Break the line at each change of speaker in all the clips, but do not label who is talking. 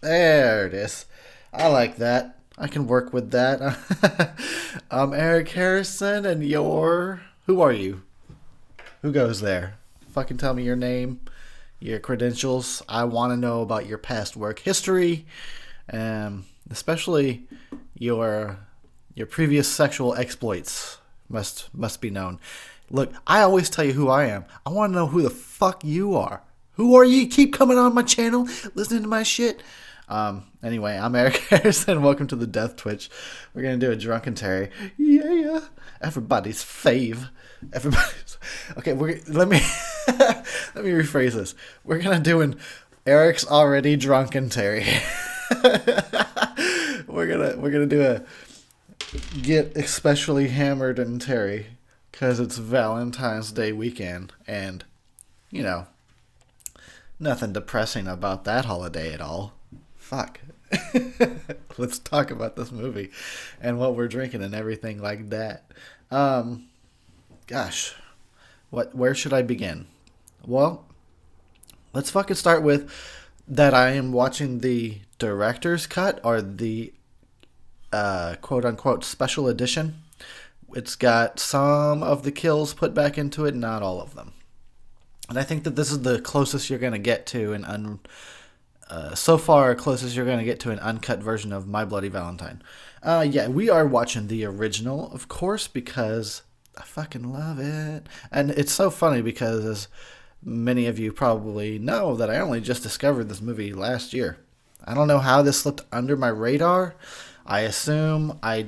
There it is. I like that. I can work with that. I'm Eric Harrison, and you're. Who are you? Who goes there? Fucking tell me your name, your credentials. I want to know about your past work history, especially your your previous sexual exploits must be known. Look, I always tell you who I am. I want to know who the fuck you are. Who are you? Keep coming on my channel, listening to my shit. Anyway, I'm Eric Harrison. Welcome to the Death Twitch. We're gonna do a Drunkentary. Yeah, everybody's fave. Everybody's okay. Let me let me rephrase this. We're gonna do an Eric's already Drunkentary. we're gonna do a get especially hammered and Terry because it's Valentine's Day weekend, and you know nothing depressing about that holiday at all. Fuck. Let's talk about this movie and what we're drinking and everything like that. Gosh, where should I begin? Well, let's fucking start with that I am watching the director's cut, or the quote unquote special edition. It's got some of the kills put back into it, not all of them. And I think that this is the closest you're going to get to so far, closest you're going to get to an uncut version of My Bloody Valentine. Yeah, we are watching the original, of course, because I fucking love it. And it's so funny because, as many of you probably know, that I only just discovered this movie last year. I don't know how this slipped under my radar. I assume I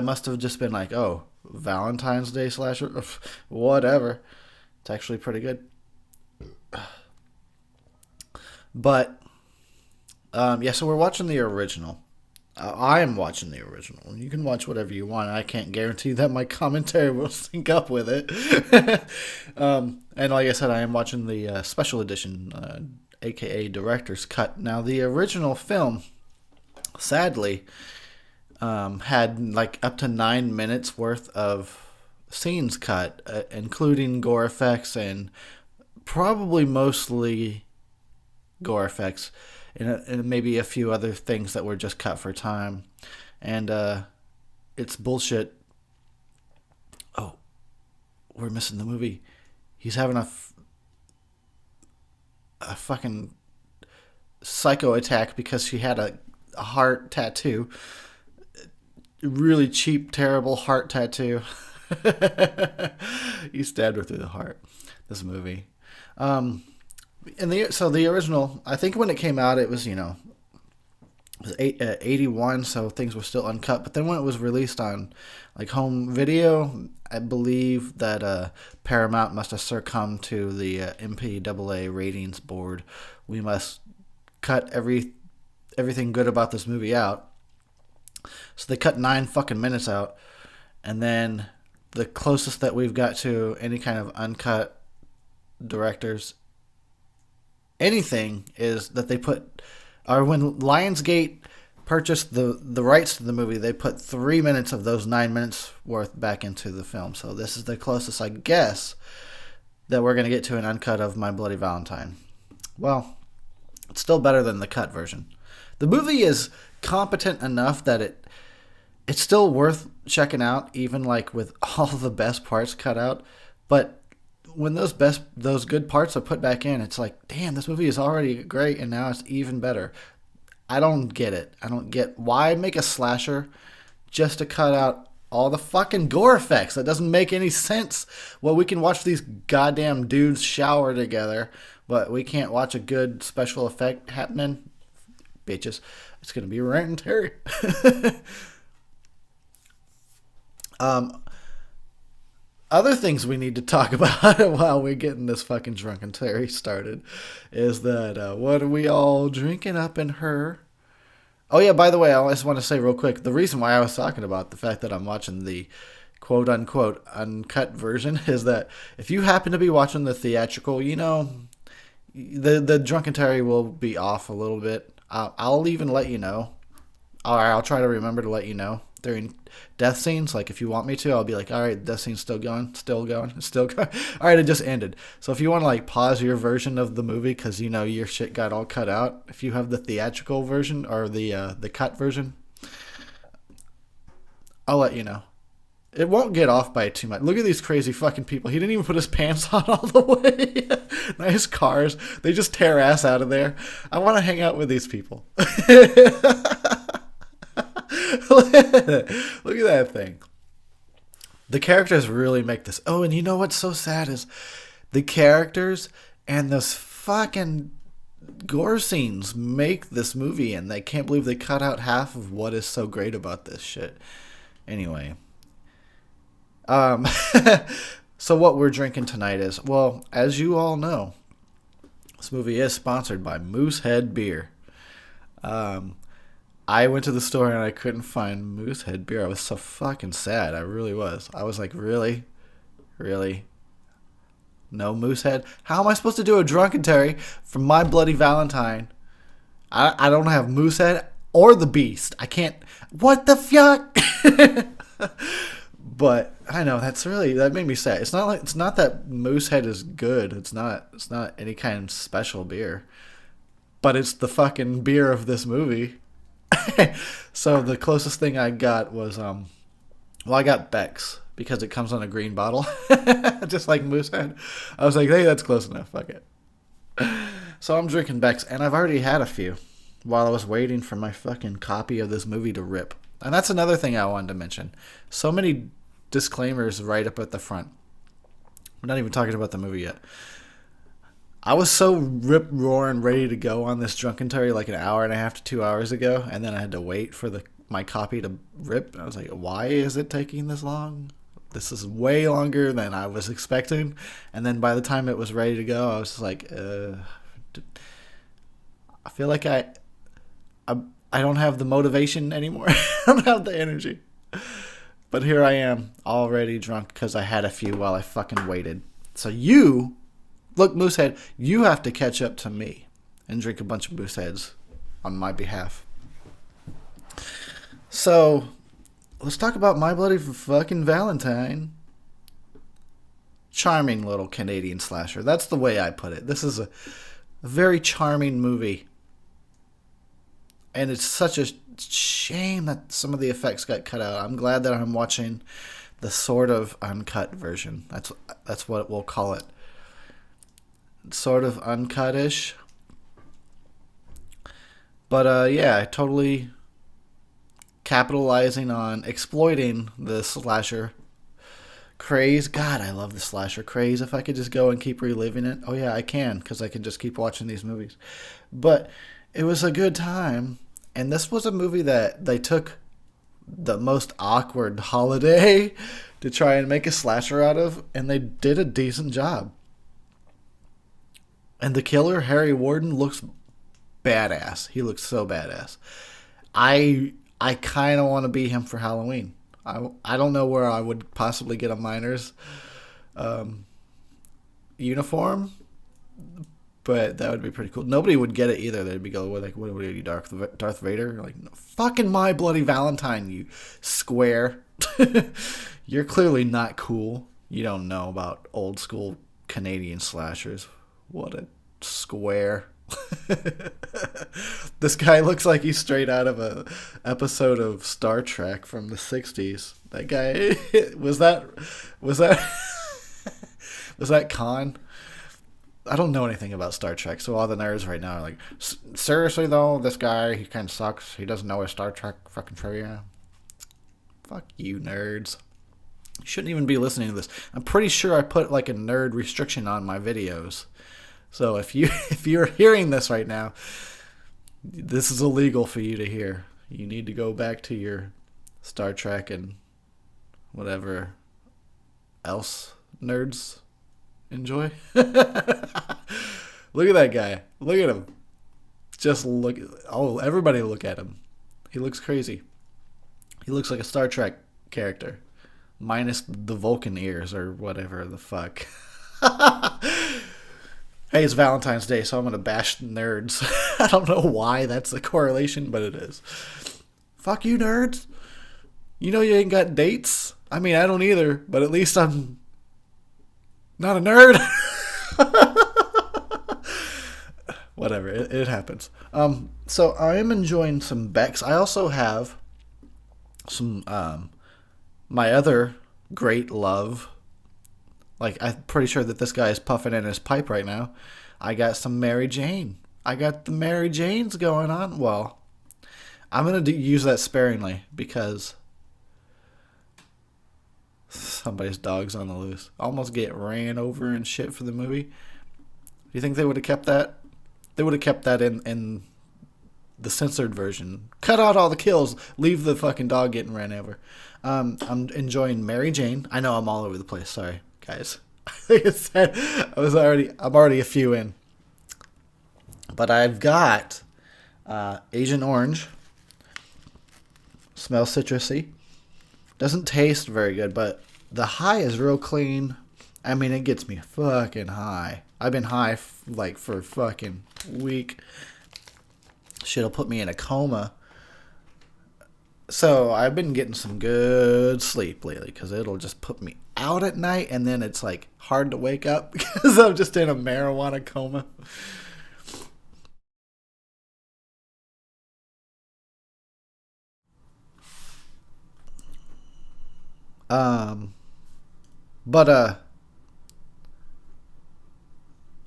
must have just been like, oh, Valentine's Day slasher, whatever. It's actually pretty good. But yeah, so we're watching the original. I am watching the original. You can watch whatever you want. I can't guarantee that my commentary will sync up with it. And like I said, I am watching the special edition, aka director's cut. Now, the original film, sadly, had like up to 9 minutes worth of scenes cut, including gore effects, and probably mostly gore effects, and maybe a few other things that were just cut for time. And it's bullshit. Oh, we're missing the movie. He's having a fucking psycho attack because she had a heart tattoo. Really cheap, terrible heart tattoo. He stabbed her through the heart. This movie. So the original, I think when it came out, it was, it was 81, so things were still uncut. But then when it was released on like home video, I believe that Paramount must have succumbed to the MPAA ratings board. We must cut everything good about this movie out. So they cut 9 fucking minutes out, and then the closest that we've got to any kind of uncut directors anything is that they put, or when Lionsgate purchased the rights to the movie, they put 3 minutes of those 9 minutes worth back into the film. So this is the closest, I guess, that we're going to get to an uncut of My Bloody Valentine. Well, it's still better than the cut version. The movie is competent enough that it's still worth checking out, even like with all the best parts cut out. But when those good parts are put back in, it's like, damn, this movie is already great, and now it's even better. I don't get it. I don't get why make a slasher just to cut out all the fucking gore effects. That doesn't make any sense. Well, we can watch these goddamn dudes shower together, but we can't watch a good special effect happening. Bitches, it's gonna be Rant and Terry. Other things we need to talk about while we're getting this fucking Drunkentary started is that what are we all drinking up in her? Oh yeah, by the way, I just want to say real quick, the reason why I was talking about the fact that I'm watching the quote unquote uncut version is that if you happen to be watching the theatrical, the Drunkentary will be off a little bit. I'll even let you know. Or I'll try to remember to let you know during death scenes. Like if you want me to, I'll be like, all right, death scene's still going, still going, still going. All right, it just ended. So if you want to like pause your version of the movie because you know your shit got all cut out, if you have the theatrical version or the cut version, I'll let you know. It won't get off by too much. Look at these crazy fucking people. He didn't even put his pants on all the way. Nice cars. They just tear ass out of there. I want to hang out with these people. Look at that thing. The characters really make this. Oh, and you know what's so sad is the characters and those fucking gore scenes make this movie, and they can't believe they cut out half of what is so great about this shit. Anyway. So what we're drinking tonight is, well, as you all know, this movie is sponsored by Moosehead Beer. I went to the store and I couldn't find Moosehead Beer. I was so fucking sad. I really was. I was like, really? Really? No Moosehead? How am I supposed to do a Drunkentary from My Bloody Valentine? I don't have Moosehead or the Beast. I can't. What the fuck? But I know that made me sad. It's not that Moosehead is good. It's not any kind of special beer. But it's the fucking beer of this movie. So the closest thing I got was I got Beck's because it comes on a green bottle. Just like Moosehead. I was like, hey, that's close enough. Fuck it. So I'm drinking Beck's, and I've already had a few while I was waiting for my fucking copy of this movie to rip. And that's another thing I wanted to mention. So many disclaimers right up at the front. We're not even talking about the movie yet. I was so rip-roaring ready to go on this Drunkentary like an hour and a half to 2 hours ago, and then I had to wait for my copy to rip. And I was like, why is it taking this long? This is way longer than I was expecting. And then by the time it was ready to go, I was just like, I feel like I don't have the motivation anymore. I don't have the energy. But here I am, already drunk because I had a few while I fucking waited. So look, Moosehead, you have to catch up to me and drink a bunch of Mooseheads on my behalf. So, let's talk about My Bloody fucking Valentine. Charming little Canadian slasher. That's the way I put it. This is a very charming movie. And it's such a shame that some of the effects got cut out. I'm glad that I'm watching the sort of uncut version. That's what we'll call it. Sort of uncut-ish. But yeah, totally capitalizing on exploiting the slasher craze. God, I love the slasher craze. If I could just go and keep reliving it. Oh yeah, I can, because I can just keep watching these movies. But it was a good time. And this was a movie that they took the most awkward holiday to try and make a slasher out of, and they did a decent job. And the killer, Harry Warden, looks badass. He looks so badass. I kind of want to be him for Halloween. I don't know where I would possibly get a miner's uniform, but that would be pretty cool. Nobody would get it either. They'd be going, like, what are you, Darth Vader? Like, no, fucking My Bloody Valentine, you square. You're clearly not cool. You don't know about old school Canadian slashers. What a square. This guy looks like he's straight out of a episode of Star Trek from the 60s. That guy, was that Khan? I don't know anything about Star Trek, so all the nerds right now are like, seriously though, this guy, he kind of sucks. He doesn't know his Star Trek fucking trivia. Fuck you, nerds. You shouldn't even be listening to this. I'm pretty sure I put like a nerd restriction on my videos. So if you're hearing this right now, this is illegal for you to hear. You need to go back to your Star Trek and whatever else nerds enjoy. Look at that guy. Look at him. Just look. Oh, everybody look at him. He looks crazy. He looks like a Star Trek character. Minus the Vulcan ears or whatever the fuck. Hey, it's Valentine's Day, so I'm going to bash nerds. I don't know why that's the correlation, but it is. Fuck you, nerds. You know you ain't got dates? I mean, I don't either, but at least I'm not a nerd. Whatever, it happens. So I am enjoying some Becks. I also have some my other great love. Like, I'm pretty sure that this guy is puffing in his pipe right now. I got some Mary Jane. I got the Mary Janes going on. Well, I'm gonna use that sparingly because somebody's dog's on the loose. Almost get ran over and shit for the movie. Do you think they would have kept that? They would have kept that in the censored version. Cut out all the kills. Leave the fucking dog getting ran over. I'm enjoying Mary Jane. I know I'm all over the place. Sorry, guys. Like I said, I'm already a few in. But I've got Agent Orange. Smells citrusy. Doesn't taste very good, but the high is real clean. I mean, it gets me fucking high. I've been high for a fucking week. Shit'll put me in a coma. So I've been getting some good sleep lately because it'll just put me out at night, and then it's like hard to wake up because I'm just in a marijuana coma. Um, but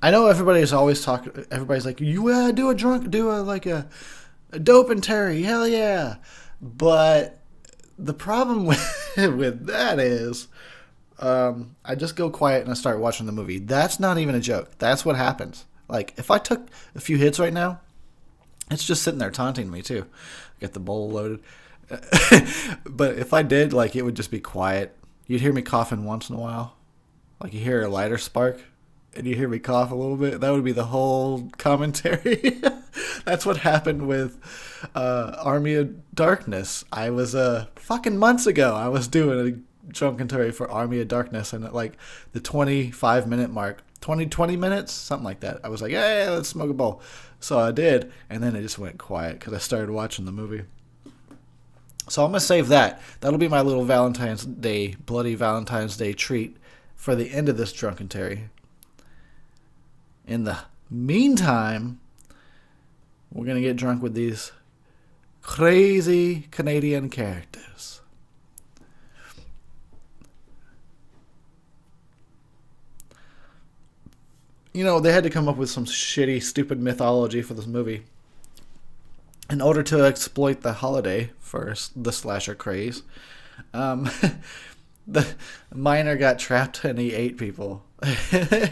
I know everybody's always talking. Everybody's like, "You do a dope and Terry, hell yeah!" But the problem with that is, I just go quiet and I start watching the movie. That's not even a joke. That's what happens. Like, if I took a few hits right now, it's just sitting there taunting me too. Get the bowl loaded. But if I did, like, it would just be quiet. You'd hear me coughing once in a while. Like, you hear a lighter spark and you hear me cough a little bit. That would be the whole commentary. That's what happened with Army of Darkness. I was fucking months ago. I was doing a Drunkentary for Army of Darkness, and at like the 25-minute mark, 20 minutes, something like that, I was like, hey, let's smoke a bowl. So I did, and then it just went quiet because I started watching the movie. So I'm going to save that. That'll be my little Valentine's Day, Bloody Valentine's Day treat for the end of this Drunkentary. In the meantime, we're going to get drunk with these crazy Canadian characters. You know, they had to come up with some shitty, stupid mythology for this movie in order to exploit the holiday for the slasher craze. The miner got trapped and he ate people.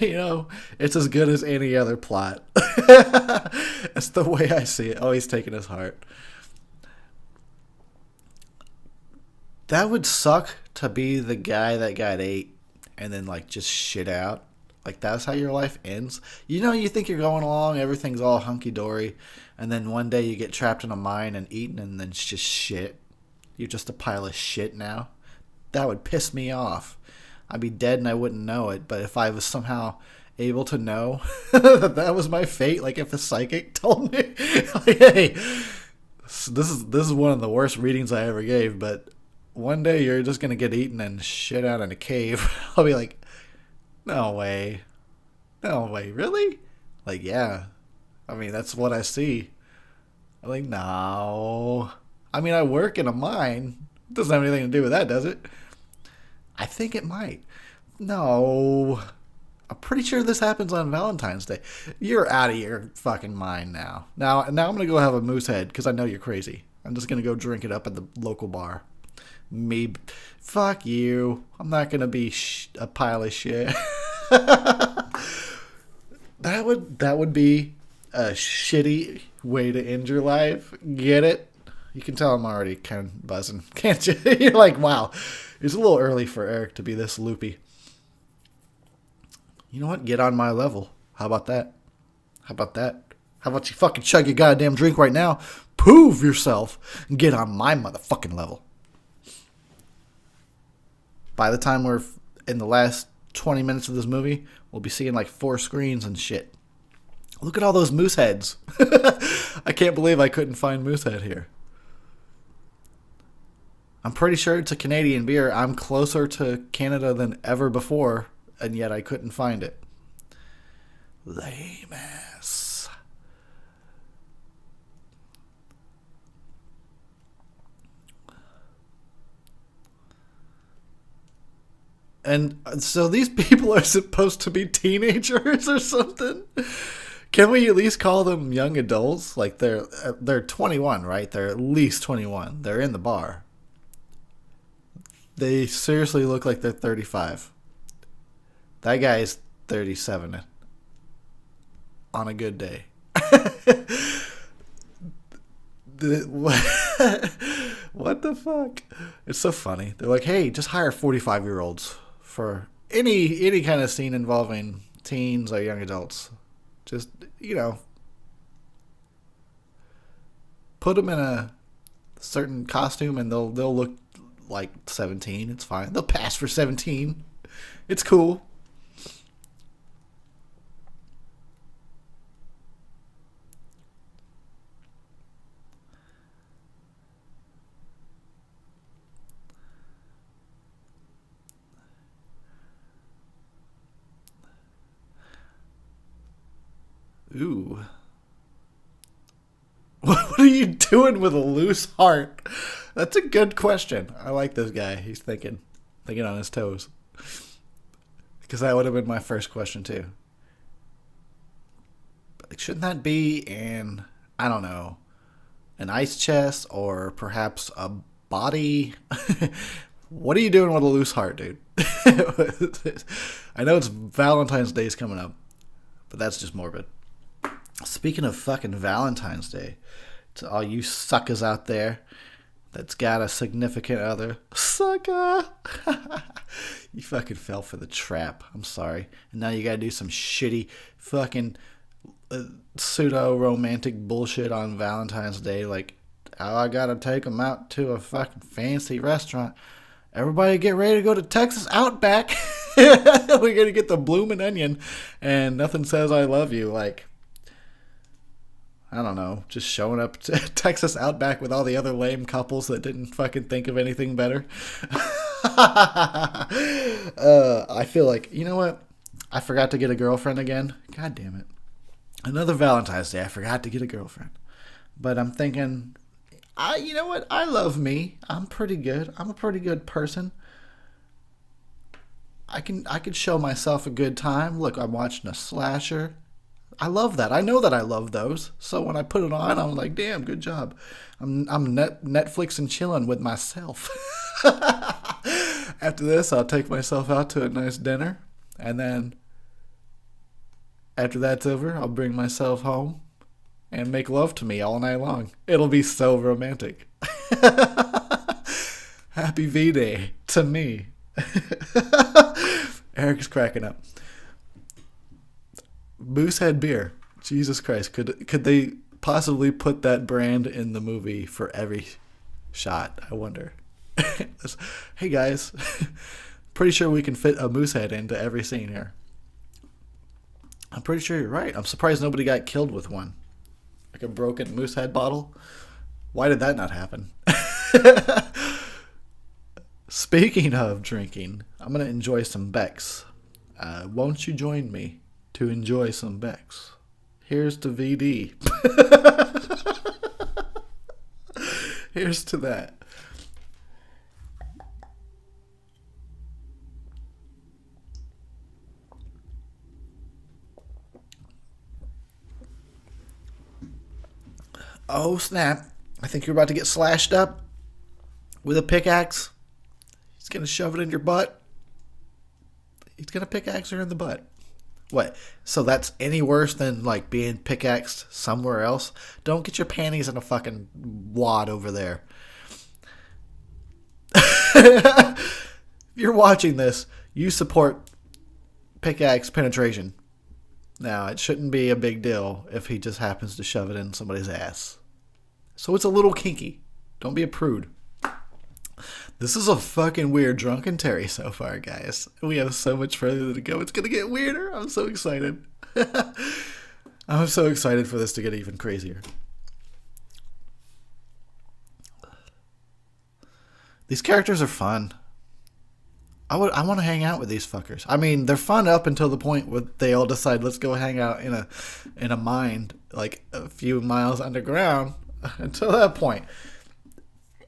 You know, it's as good as any other plot. That's the way I see it. Oh, he's taking his heart. That would suck to be the guy that got ate and then, like, just shit out. Like, that's how your life ends. You know, you think you're going along, everything's all hunky-dory, and then one day you get trapped in a mine and eaten, and then it's just shit. You're just a pile of shit now. That would piss me off. I'd be dead and I wouldn't know it, but if I was somehow able to know that that was my fate, like if a psychic told me, like, hey, this is one of the worst readings I ever gave, but one day you're just going to get eaten and shit out in a cave, I'll be like, no way. No way. Really? Like, yeah. I mean, that's what I see. I'm like, no. I mean, I work in a mine. It doesn't have anything to do with that, does it? I think it might. No. I'm pretty sure this happens on Valentine's Day. You're out of your fucking mind now. Now I'm going to go have a moose head because I know you're crazy. I'm just going to go drink it up at the local bar. Me. Fuck you. I'm not going to be a pile of shit. That would be a shitty way to end your life. Get it? You can tell I'm already kind of buzzing, can't you? You're like, wow, it's a little early for Eric to be this loopy. You know what? Get on my level. How about that? How about that? How about you fucking chug your goddamn drink right now? Prove yourself and get on my motherfucking level. By the time we're in the last 20 minutes of this movie, we'll be seeing like 4 screens and shit. Look at all those moose heads. I can't believe I couldn't find moose head here. I'm pretty sure it's a Canadian beer. I'm closer to Canada than ever before, and yet I couldn't find it. Lame ass. And so these people are supposed to be teenagers or something? Can we at least call them young adults? Like they're 21, right? They're at least 21. They're in the bar. They seriously look like they're 35. That guy's 37 on a good day. What the fuck? It's so funny. They're like, hey, just hire 45-year-olds for any kind of scene involving teens or young adults. Just, put them in a certain costume and they'll look like 17. It's fine. They'll pass for 17. It's cool. Ooh. What are you doing with a loose heart? That's a good question. I like this guy. He's thinking on his toes. Because that would have been my first question too. But shouldn't that be in, I don't know, an ice chest or perhaps a body? What are you doing with a loose heart, dude? I know it's Valentine's Day's coming up, but that's just morbid. Speaking of fucking Valentine's Day, to all you suckers out there that's got a significant other, sucker, you fucking fell for the trap. I'm sorry. And now you gotta do some shitty fucking pseudo-romantic bullshit on Valentine's Day, like, oh, I gotta take them out to a fucking fancy restaurant. Everybody get ready to go to Texas Outback. We're gonna get the bloomin' onion, and nothing says I love you like, I don't know, just showing up to Texas Outback with all the other lame couples that didn't fucking think of anything better. I feel like, you know what? I forgot to get a girlfriend again. God damn it. Another Valentine's Day, I forgot to get a girlfriend. But I'm thinking, you know what? I love me. I'm pretty good. I'm a pretty good person. I could show myself a good time. Look, I'm watching a slasher. I love that. I know that I love those. So when I put it on, I'm like, damn, good job. I'm Netflix and chilling with myself. After this, I'll take myself out to a nice dinner. And then after that's over, I'll bring myself home and make love to me all night long. It'll be so romantic. Happy V-Day to me. Eric's cracking up. Moosehead beer. Jesus Christ. Could they possibly put that brand in the movie for every shot? I wonder. Hey guys. Pretty sure we can fit a Moosehead into every scene here. I'm pretty sure you're right. I'm surprised nobody got killed with one. Like a broken Moosehead bottle. Why did that not happen? Speaking of drinking, I'm going to enjoy some Beck's. Won't you join me to enjoy some Beck's? Here's to VD. Here's to that. Oh, snap. I think you're about to get slashed up with a pickaxe. He's going to shove it in your butt. He's going to pickaxe her in the butt. What? So that's any worse than, like, being pickaxed somewhere else? Don't get your panties in a fucking wad over there. If you're watching this, you support pickaxe penetration. Now, it shouldn't be a big deal if he just happens to shove it in somebody's ass. So it's a little kinky. Don't be a prude. This is a fucking weird Drunkentary so far, guys. We have so much further to go. It's going to get weirder. I'm so excited. I'm so excited for this to get even crazier. These characters are fun. I want to hang out with these fuckers. I mean, they're fun up until the point where they all decide let's go hang out in a mine like a few miles underground. Until that point,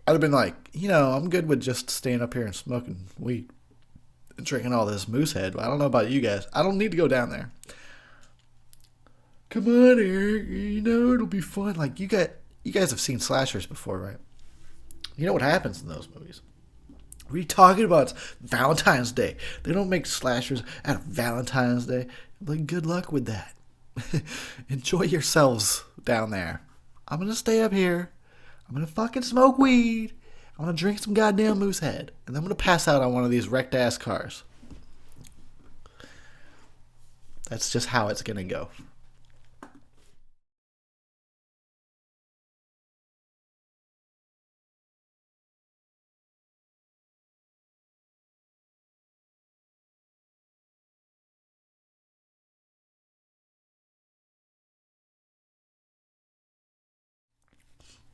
I'd have been like, I'm good with just staying up here and smoking weed and drinking all this moose head. I don't know about you guys. I don't need to go down there. Come on, Eric. It'll be fun. Like you guys have seen slashers before, right? You know what happens in those movies. What are you talking about? It's Valentine's Day. They don't make slashers out of Valentine's Day. Like, good luck with that. Enjoy yourselves down there. I'm going to stay up here. I'm going to fucking smoke weed. I'm going to drink some goddamn moose head. And I'm going to pass out on one of these wrecked ass cars. That's just how it's going to go.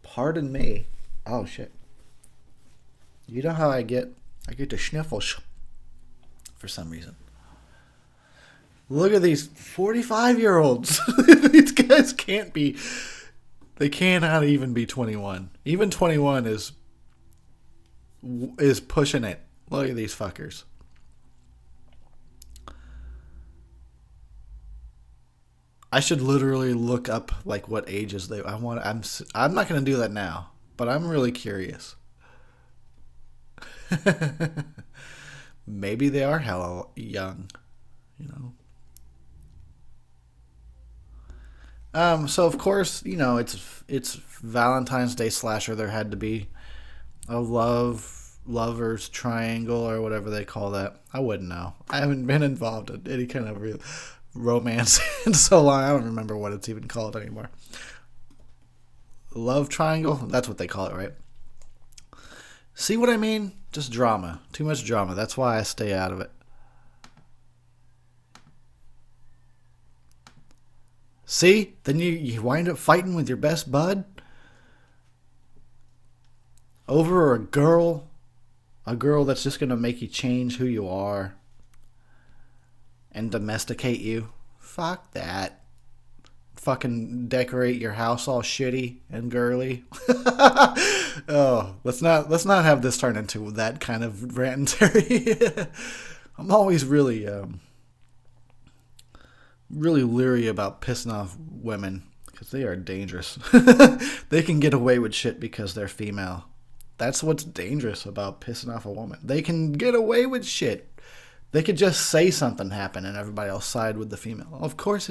Pardon me. Oh shit. You know how I get to sniffles for some reason. Look at these 45-year-olds. These guys they cannot even be 21. Even 21 is pushing it. Look at these fuckers. I should literally look up like what ages they. I'm not gonna do that now, but I'm really curious. Maybe they are hella young, So of course, it's Valentine's Day slasher. There had to be a lovers triangle or whatever they call that. I wouldn't know. I haven't been involved in any kind of romance in so long. I don't remember what it's even called anymore. Love triangle? That's what they call it, right? See what I mean? Just drama. Too much drama. That's why I stay out of it. See? Then you wind up fighting with your best bud over a girl that's just going to make you change who you are and domesticate you. Fuck that. Fucking decorate your house all shitty and girly. Oh, let's not have this turn into that kind of rant and Terry. I'm always really leery about pissing off women because they are dangerous. They can get away with shit because they're female. That's what's dangerous about pissing off a woman. They can get away with shit. They could just say something happened and everybody else side with the female. Of course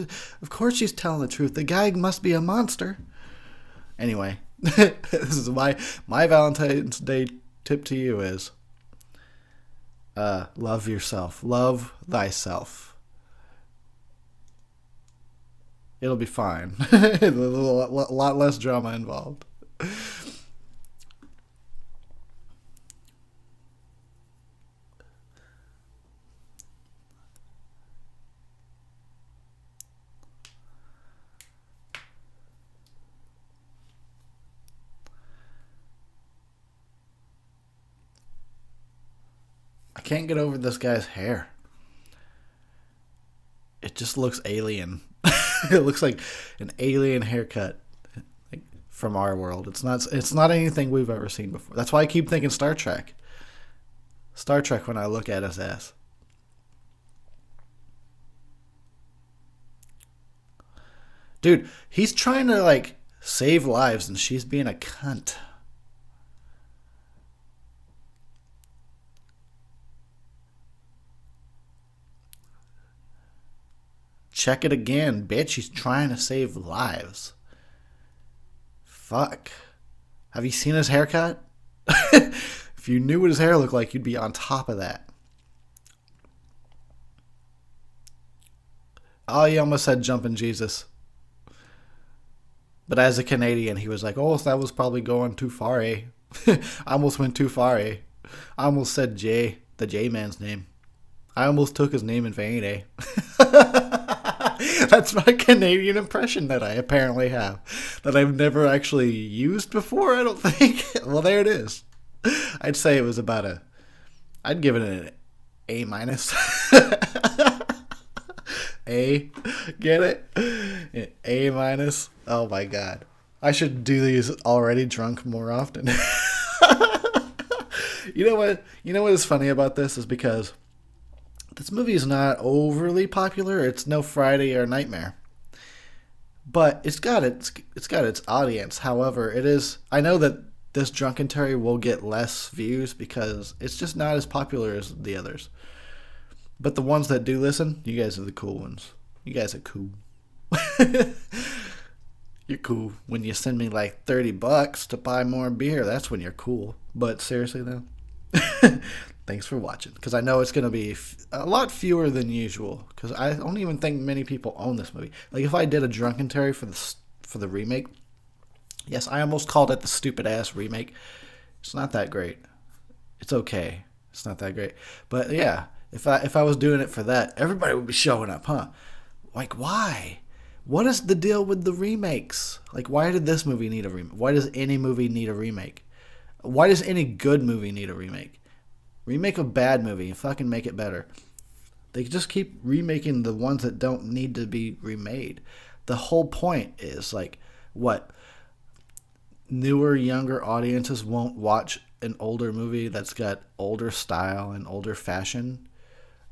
she's telling the truth. The guy must be a monster. Anyway, this is my Valentine's Day tip to you is love yourself. Love thyself. It'll be fine. A lot less drama involved. I can't get over this guy's hair. It just looks alien. It looks like an alien haircut from our world. It's not anything we've ever seen before. That's why I keep thinking Star Trek. Star Trek when I look at his ass. Dude, he's trying to save lives and she's being a cunt. Check it again, bitch. He's trying to save lives. Fuck. Have you seen his haircut? If you knew what his hair looked like, you'd be on top of that. Oh, he almost said jumping Jesus. But as a Canadian, he was like, oh, that was probably going too far, eh? I almost went too far, eh? I almost said Jay, the J-man's name. I almost took his name in vain, eh? That's my Canadian impression that I apparently have. That I've never actually used before, I don't think. Well, there it is. I'd say it was about a. I'd give it an A minus. A, get it? A minus. Oh my god, I should do these already drunk more often. You know what? You know what is funny about this is because this movie is not overly popular. It's no Friday or Nightmare, but it's got its audience. However, it is. I know that this Drunkentary will get less views because it's just not as popular as the others. But the ones that do listen, you guys are the cool ones. You guys are cool. You're cool. When you send me like $30 to buy more beer, that's when you're cool. But seriously though, thanks for watching. Because I know it's going to be a lot fewer than usual. Because I don't even think many people own this movie. Like if I did a Drunkentary for the remake, yes, I almost called it the stupid ass remake. It's not that great. It's okay. It's not that great. But yeah, if I was doing it for that, everybody would be showing up, huh? Like why? What is the deal with the remakes? Like why did this movie need a remake? Why does any movie need a remake? Why does any good movie need a remake? Remake a bad movie and fucking make it better. They just keep remaking the ones that don't need to be remade. The whole point is like what? Newer, younger audiences won't watch an older movie that's got older style and older fashion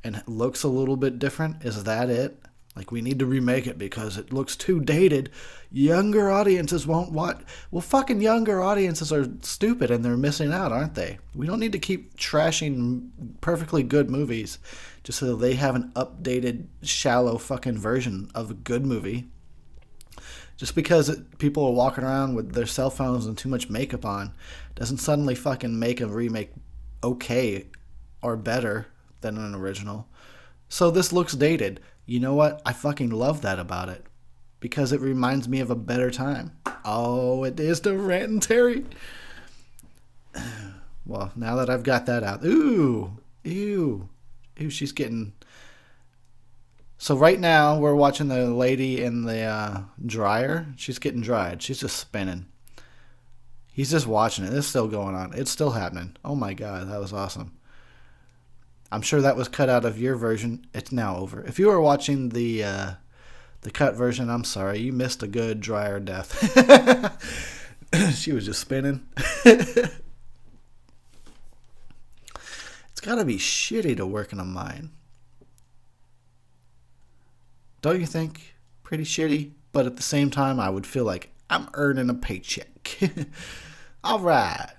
and looks a little bit different. Is that it? Like we need to remake it because it looks too dated. Younger audiences won't watch. Well, fucking younger audiences are stupid and they're missing out, aren't they? We don't need to keep trashing perfectly good movies just so they have an updated, shallow fucking version of a good movie. Just because people are walking around with their cell phones and too much makeup on doesn't suddenly fucking make a remake okay or better than an original. So this looks dated. You know what? I fucking love that about it. Because it reminds me of a better time. Oh, it is the Drunkentary. Well, now that I've got that out. Ooh. Ew. Ew, she's getting... So right now, we're watching the lady in the dryer. She's getting dried. She's just spinning. He's just watching it. It's still going on. It's still happening. Oh my god, that was awesome. I'm sure that was cut out of your version. It's now over. If you were watching the cut version, I'm sorry. You missed a good dryer death. She was just spinning. It's got to be shitty to work in a mine. Don't you think? Pretty shitty. But at the same time, I would feel like I'm earning a paycheck. All right.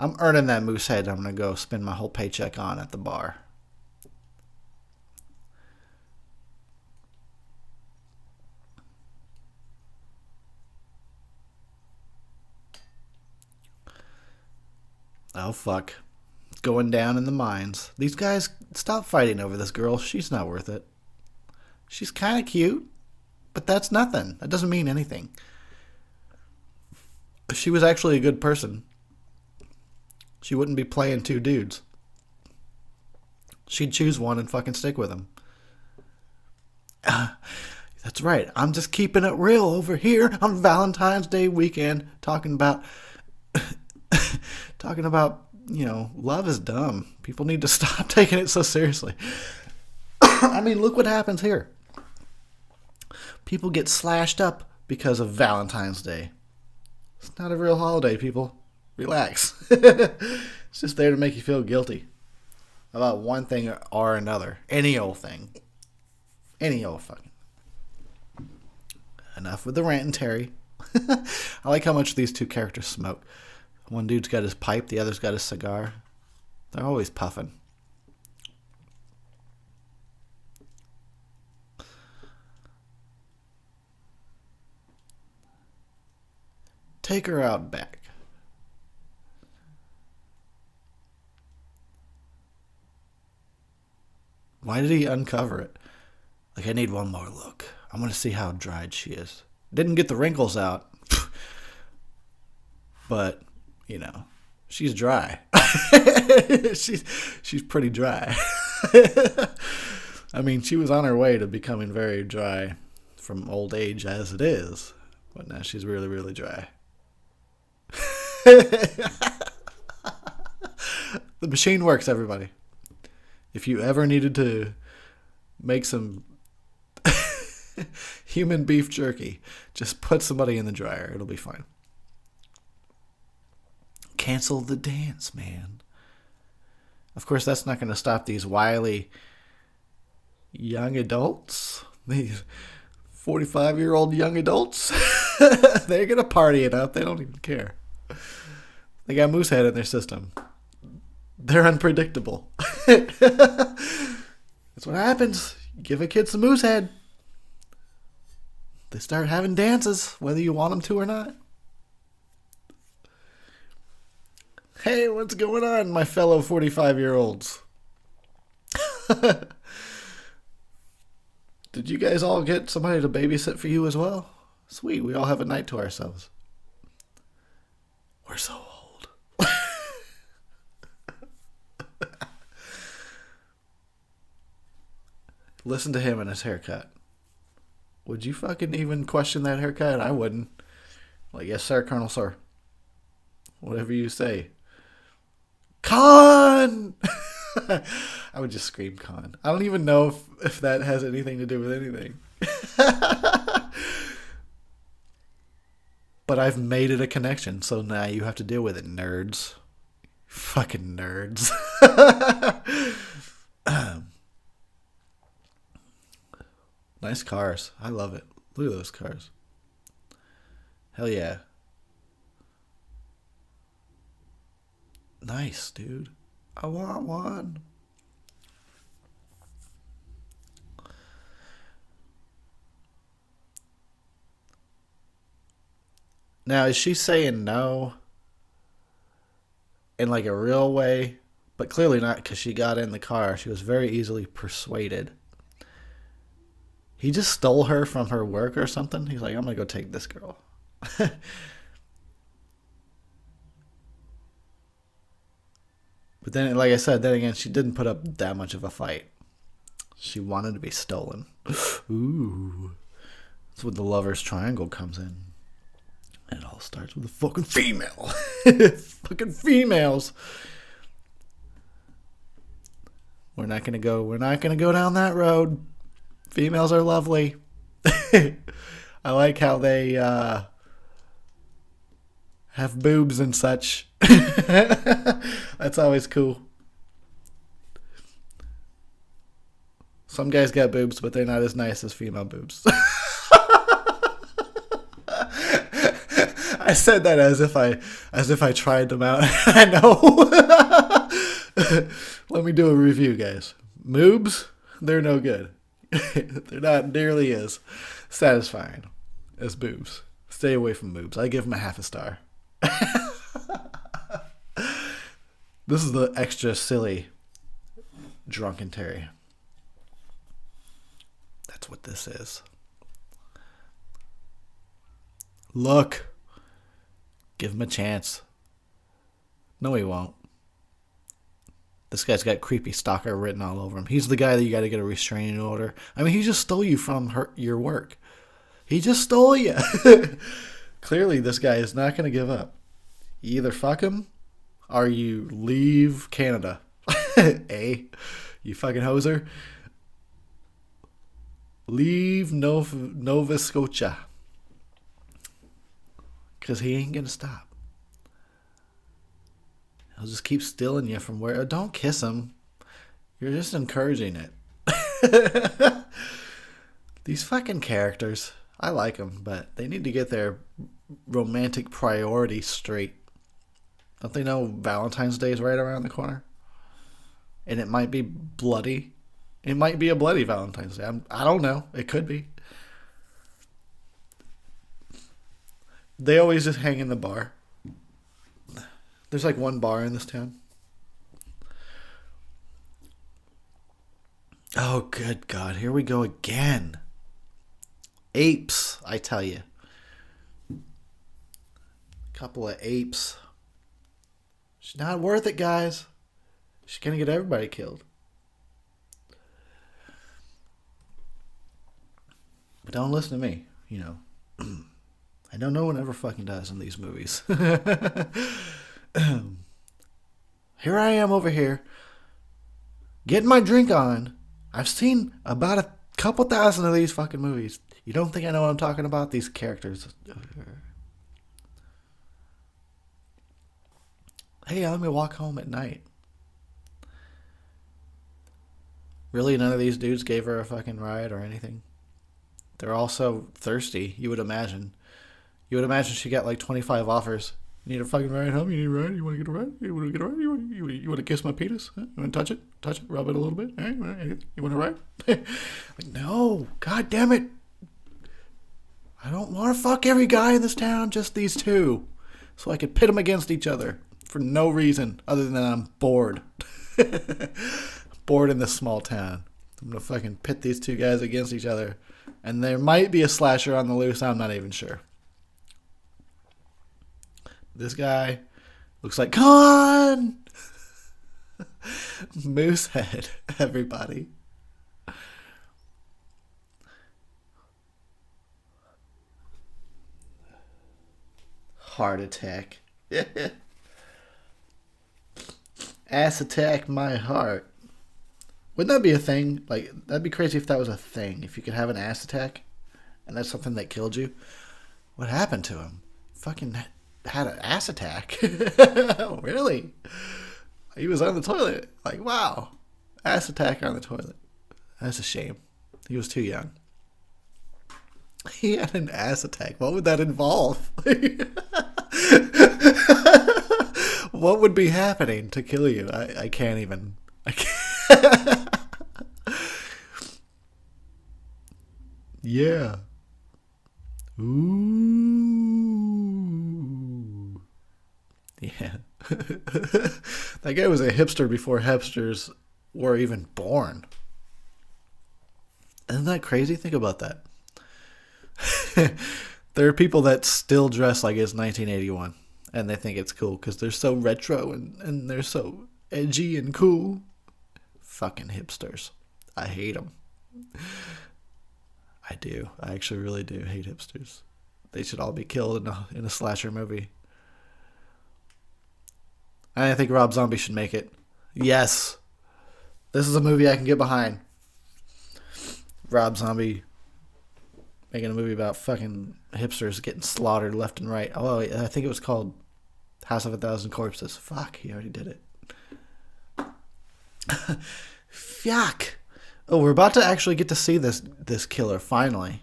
I'm earning that moose head I'm going to go spend my whole paycheck on at the bar. Oh, fuck. It's going down in the mines. These guys, stop fighting over this girl. She's not worth it. She's kind of cute, but that's nothing. That doesn't mean anything. If she was actually a good person, she wouldn't be playing two dudes. She'd choose one and fucking stick with him. That's right. I'm just keeping it real over here on Valentine's Day weekend, talking about, love is dumb. People need to stop taking it so seriously. I mean, look what happens here. People get slashed up because of Valentine's Day. It's not a real holiday, people. Relax. It's just there to make you feel guilty about one thing or another. Any old thing. Any old fucking. Enough with the Drunkentary. I like how much these two characters smoke. One dude's got his pipe, the other's got his cigar. They're always puffing. Take her out back. Why did he uncover it? Like, I need one more look. I want to see how dried she is. Didn't get the wrinkles out. But, she's dry. she's pretty dry. I mean, she was on her way to becoming very dry from old age as it is. But now she's really, really dry. The machine works, everybody. If you ever needed to make some human beef jerky, just put somebody in the dryer. It'll be fine. Cancel the dance, man. Of course, that's not going to stop these wily young adults. These 45-year-old young adults. They're going to party it up. They don't even care. They got Moosehead in their system. They're unpredictable. That's what happens. You give a kid some Moosehead. They start having dances, whether you want them to or not. Hey, what's going on, my fellow 45-year-olds? Did you guys all get somebody to babysit for you as well? Sweet, we all have a night to ourselves. We're so old. Listen to him and his haircut. Would you fucking even question that haircut? I wouldn't. Like, yes, sir, Colonel, sir. Whatever you say. Con! I would just scream con. I don't even know if that has anything to do with anything. But I've made it a connection, so now you have to deal with it, nerds. Fucking nerds. Nice cars. I love it. Look at those cars. Hell yeah. Nice, dude. I want one. Now, is she saying no in like a real way? But clearly not, because she got in the car. She was very easily persuaded. He just stole her from her work or something. He's like, I'm going to go take this girl. But then, like I said, then again, she didn't put up that much of a fight. She wanted to be stolen. Ooh. That's when the lover's triangle comes in. And it all starts with a fucking female. Fucking females. We're not gonna go down that road. Females are lovely. I like how they have boobs and such. That's always cool. Some guys got boobs, but they're not as nice as female boobs. I said that as if I tried them out. I know. Let me do a review, guys. Moobs, they're no good. They're not nearly as satisfying as boobs. Stay away from boobs. I give them a half a star. This is the extra silly Drunkentary. That's what this is. Look. Give him a chance. No, he won't. This guy's got creepy stalker written all over him. He's the guy that you got to get a restraining order. I mean, he just stole you from your work. He just stole you. Clearly, this guy is not going to give up. You either fuck him or you leave Canada. Eh? You fucking hoser. Leave Nova Scotia. Because he ain't going to stop. He'll just keep stealing you from where... Don't kiss him. You're just encouraging it. These fucking characters. I like them, but they need to get their romantic priorities straight. Don't they know Valentine's Day is right around the corner? And it might be bloody. It might be a bloody Valentine's Day. I don't know. It could be. They always just hang in the bar. There's like one bar in this town. Oh, good God. Here we go again. Apes, I tell you. Couple of apes. She's not worth it, guys. She's going to get everybody killed. But don't listen to me, you know. I know no one ever fucking does in these movies. Here I am over here, getting my drink on. I've seen about a couple thousand of these fucking movies. You don't think I know what I'm talking about? These characters. Hey, let me walk home at night. Really, none of these dudes gave her a fucking ride or anything? They're all so thirsty, you would imagine. You would imagine she got like 25 offers. You need a fucking ride home? You need a ride? You want to get a ride? You want to get a ride? You want to kiss my penis? Huh? You want to touch it? Touch it? Rub it a little bit? Hey, you want a ride? Like, no. God damn it. I don't want to fuck every guy in this town, just these two. So I could pit them against each other for no reason other than I'm bored. Bored in this small town. I'm going to fucking pit these two guys against each other. And there might be a slasher on the loose. I'm not even sure. This guy looks like, come on! Moosehead, everybody. Heart attack. Ass attack my heart. Wouldn't that be a thing? Like, that'd be crazy if that was a thing. If you could have an ass attack, and that's something that killed you. What happened to him? Fucking had an ass attack. Really? He was on the toilet. Like, wow. Ass attack on the toilet. That's a shame. He was too young. He had an ass attack. What would that involve? What would be happening to kill you? I can't even. I can't. Yeah. Ooh. Yeah. That guy was a hipster before hipsters were even born. Isn't that crazy? Think about that. There are people that still dress like it's 1981 and they think it's cool because they're so retro and they're so edgy and cool. Fucking hipsters. I hate them. I do. I actually really do hate hipsters. They should all be killed in a slasher movie. I think Rob Zombie should make it. Yes. This is a movie I can get behind. Rob Zombie making a movie about fucking hipsters getting slaughtered left and right. Oh, I think it was called House of a Thousand Corpses. Fuck, he already did it. Fuck. Oh, we're about to actually get to see this killer, finally.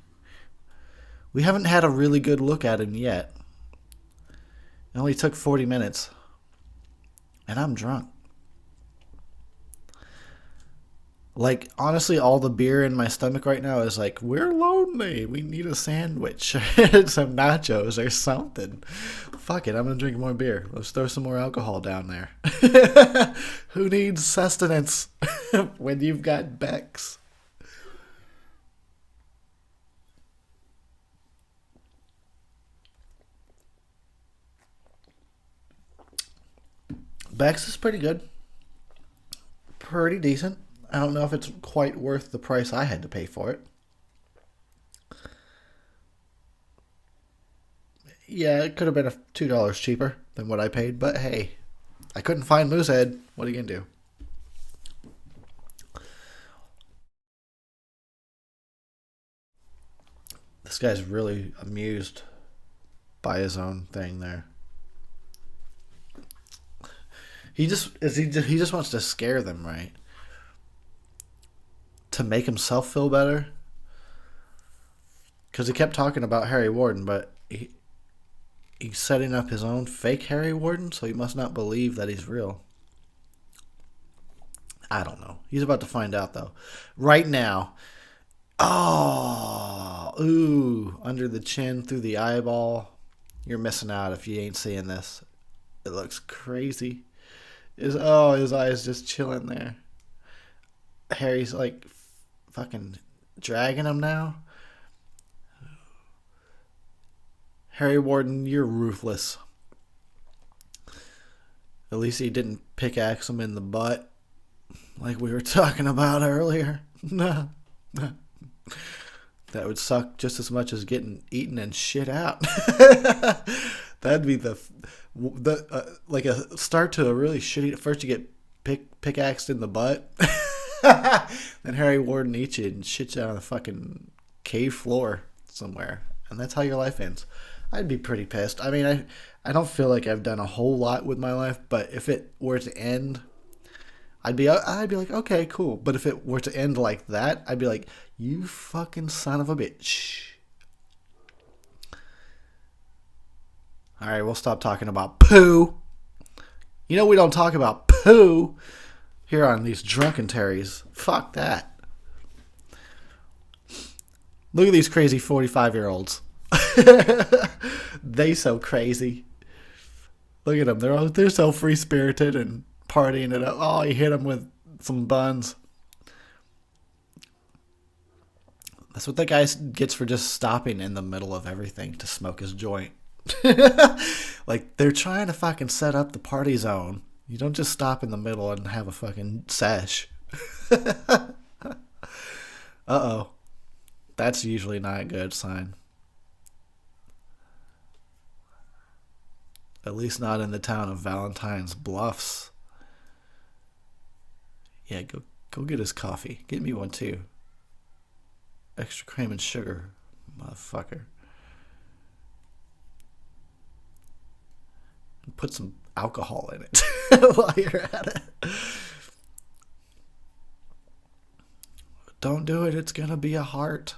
We haven't had a really good look at him yet. It only took 40 minutes. And I'm drunk. Like, honestly, all the beer in my stomach right now is like, we're lonely. We need a sandwich. Some nachos or something. Fuck it, I'm going to drink more beer. Let's throw some more alcohol down there. Who needs sustenance when you've got Bex? Bex is pretty good. Pretty decent. I don't know if it's quite worth the price I had to pay for it. Yeah, it could have been $2 cheaper than what I paid, but hey, I couldn't find Moosehead. What are you going to do? This guy's really amused by his own thing there. He just wants to scare them, right? To make himself feel better. Because he kept talking about Harry Warden, but he's setting up his own fake Harry Warden, so he must not believe that he's real. I don't know. He's about to find out, though. Right now. Oh, ooh, under the chin, through the eyeball. You're missing out if you ain't seeing this. It looks crazy. His eyes just chilling there. Harry's like fucking dragging him now. Harry Warden, you're ruthless. At least he didn't pickaxe him in the butt like we were talking about earlier. No. That would suck just as much as getting eaten and shit out. That'd be the like a start to a really shitty. First, you get pickaxed in the butt, then Harry Warden eats you and shits you on the fucking cave floor somewhere, and that's how your life ends. I'd be pretty pissed. I mean, I don't feel like I've done a whole lot with my life, but if it were to end, I'd be like, okay, cool. But if it were to end like that, I'd be like, you fucking son of a bitch. All right, we'll stop talking about poo. You know we don't talk about poo here on these Drunkentaries. Fuck that. Look at these crazy 45-year-olds. They so crazy. Look at them. They're so free-spirited and partying it up. Oh, you hit them with some buns. That's what that guy gets for just stopping in the middle of everything to smoke his joint. Like, they're trying to fucking set up the party zone. You don't just stop in the middle and have a fucking sesh. Uh-oh. That's usually not a good sign. At least not in the town of Valentine's Bluffs. Yeah, go get his coffee. Get me one too. Extra cream and sugar, motherfucker. And put some alcohol in it while you're at it. Don't do it, it's gonna be a heart.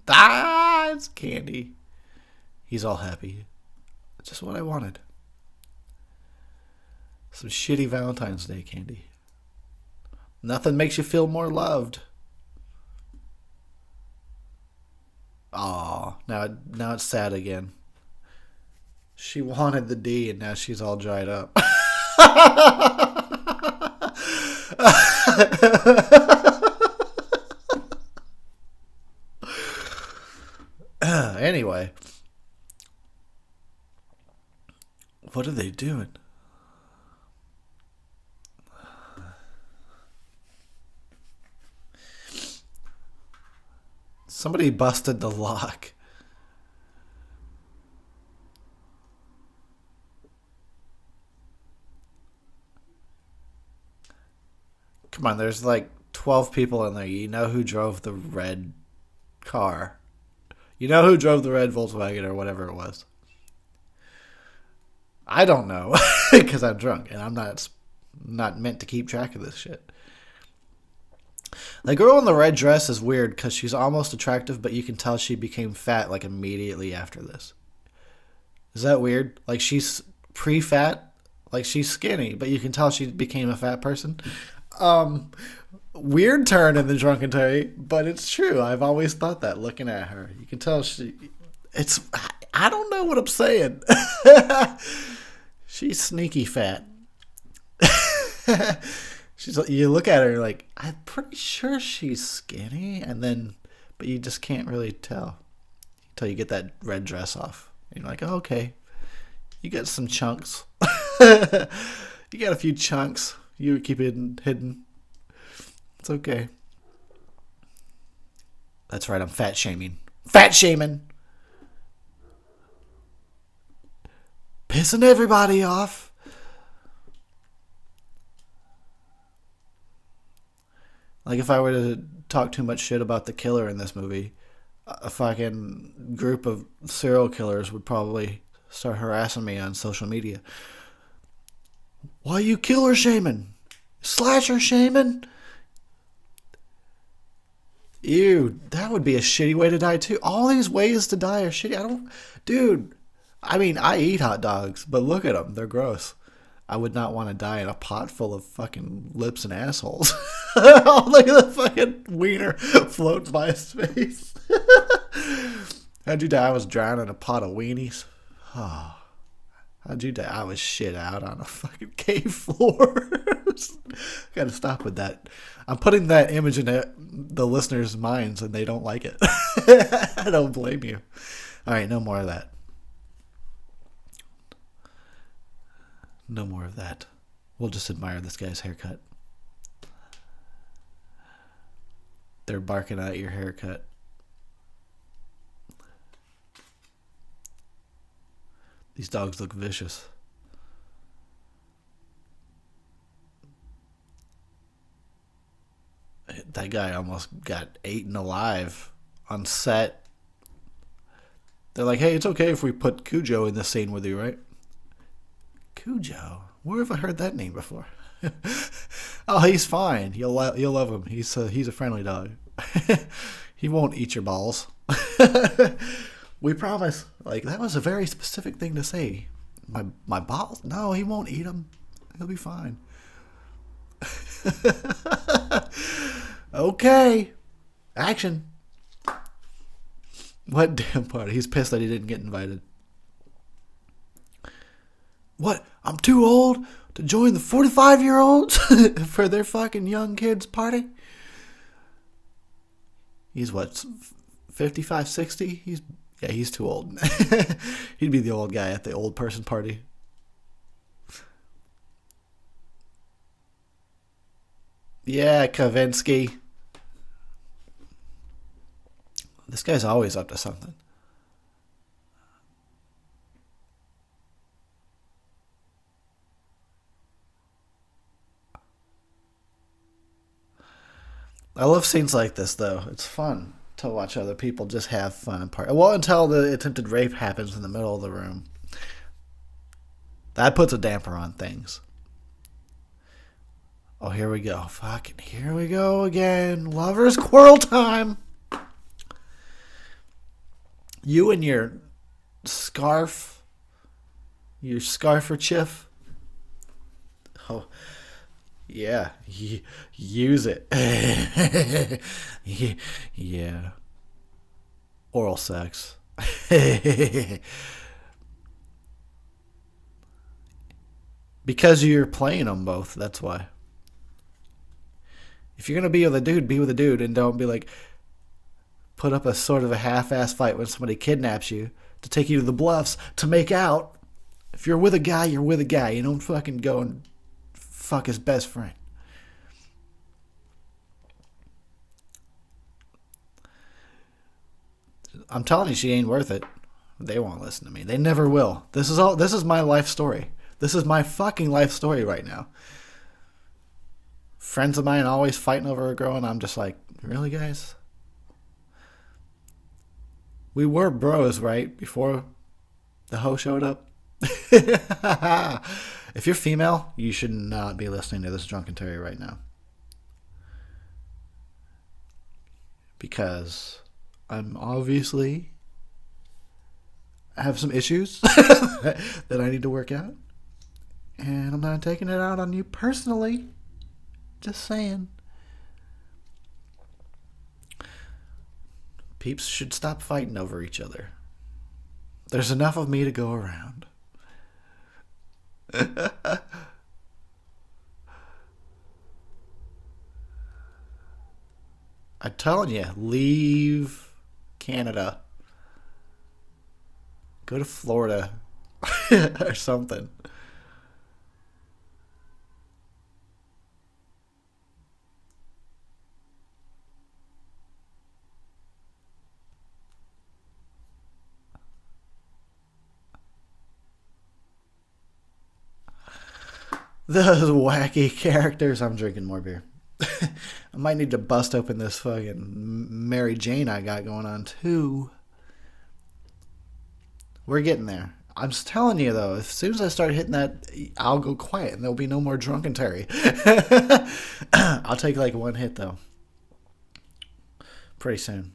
Ah, it's candy. He's all happy. Just what I wanted. Some shitty Valentine's Day candy. Nothing makes you feel more loved. Aw, now it's sad again. She wanted the D and now she's all dried up. Anyway. What are they doing? Somebody busted the lock. Come on, there's like 12 people in there. You know who drove the red car. You know who drove the red Volkswagen or whatever it was. I don't know because I'm drunk and I'm not meant to keep track of this shit. The girl in the red dress is weird because she's almost attractive, but you can tell she became fat like immediately after this. Is that weird? Like she's pre-fat, like she's skinny, but you can tell she became a fat person. Weird turn in the Drunkentary, but it's true. I've always thought that looking at her. You can tell I don't know what I'm saying. She's sneaky fat. You look at her like, I'm pretty sure she's skinny, but you just can't really tell until you get that red dress off. And you're like, oh, okay, you got some chunks. You got a few chunks. You keep it hidden. It's okay. That's right. I'm fat shaming. Fat shaming. Pissing everybody off. Like if I were to talk too much shit about the killer in this movie, a fucking group of serial killers would probably start harassing me on social media. Why you killer shaming? Slasher shaming? Ew, that would be a shitty way to die too. All these ways to die are shitty. I eat hot dogs, but look at them. They're gross. I would not want to die in a pot full of fucking lips and assholes. Oh, look at the fucking wiener floating by his face. How'd you die? I was drowned in a pot of weenies. Oh, how'd you die? I was shit out on a fucking cave floor. Gotta stop with that. I'm putting that image in the listeners' minds and they don't like it. I don't blame you. All right, no more of that. No more of that. We'll just admire this guy's haircut. They're barking at your haircut. These dogs look vicious. That guy almost got eaten alive on set. They're like, hey, it's okay if we put Cujo in this scene with you, right? Cujo? Where have I heard that name before? Oh, he's fine. You'll love him. He's a friendly dog. He won't eat your balls. We promise. Like, that was a very specific thing to say. My balls? No, he won't eat them. He'll be fine. Okay. Action. What damn party? He's pissed that he didn't get invited. What? I'm too old to join the 45-year-olds for their fucking young kids party? He's what, 55, 60? He's too old. He'd be the old guy at the old person party. Yeah, Kavinsky. This guy's always up to something. I love scenes like this, though. It's fun to watch other people just have fun and party. Well, until the attempted rape happens in the middle of the room. That puts a damper on things. Oh, here we go. Fucking here we go again. Lovers quarrel time. You and your scarf. Your scarferchief. Oh, yeah. Use it. Yeah. Oral sex. Because you're playing them both, that's why. If you're going to be with a dude, be with a dude, and don't be like, put up a sort of a half-ass fight when somebody kidnaps you to take you to the bluffs to make out. If you're with a guy, you're with a guy. You don't fucking go and fuck his best friend. I'm telling you, she ain't worth it. They won't listen to me. They never will. This is my life story. This is my fucking life story right now. Friends of mine always fighting over a girl, and I'm just like, really, guys? We were bros, right? Before the hoe showed up. If you're female, you should not be listening to this Drunkentary right now. Because I'm obviously have some issues that I need to work out. And I'm not taking it out on you personally. Just saying. Peeps should stop fighting over each other. There's enough of me to go around. I'm telling you, leave Canada. Go to Florida or something. Those wacky characters. I'm drinking more beer. I might need to bust open this fucking Mary Jane I got going on too. We're getting there. I'm just telling you though, as soon as I start hitting that, I'll go quiet and there'll be no more Drunkentary. I'll take like one hit though. Pretty soon.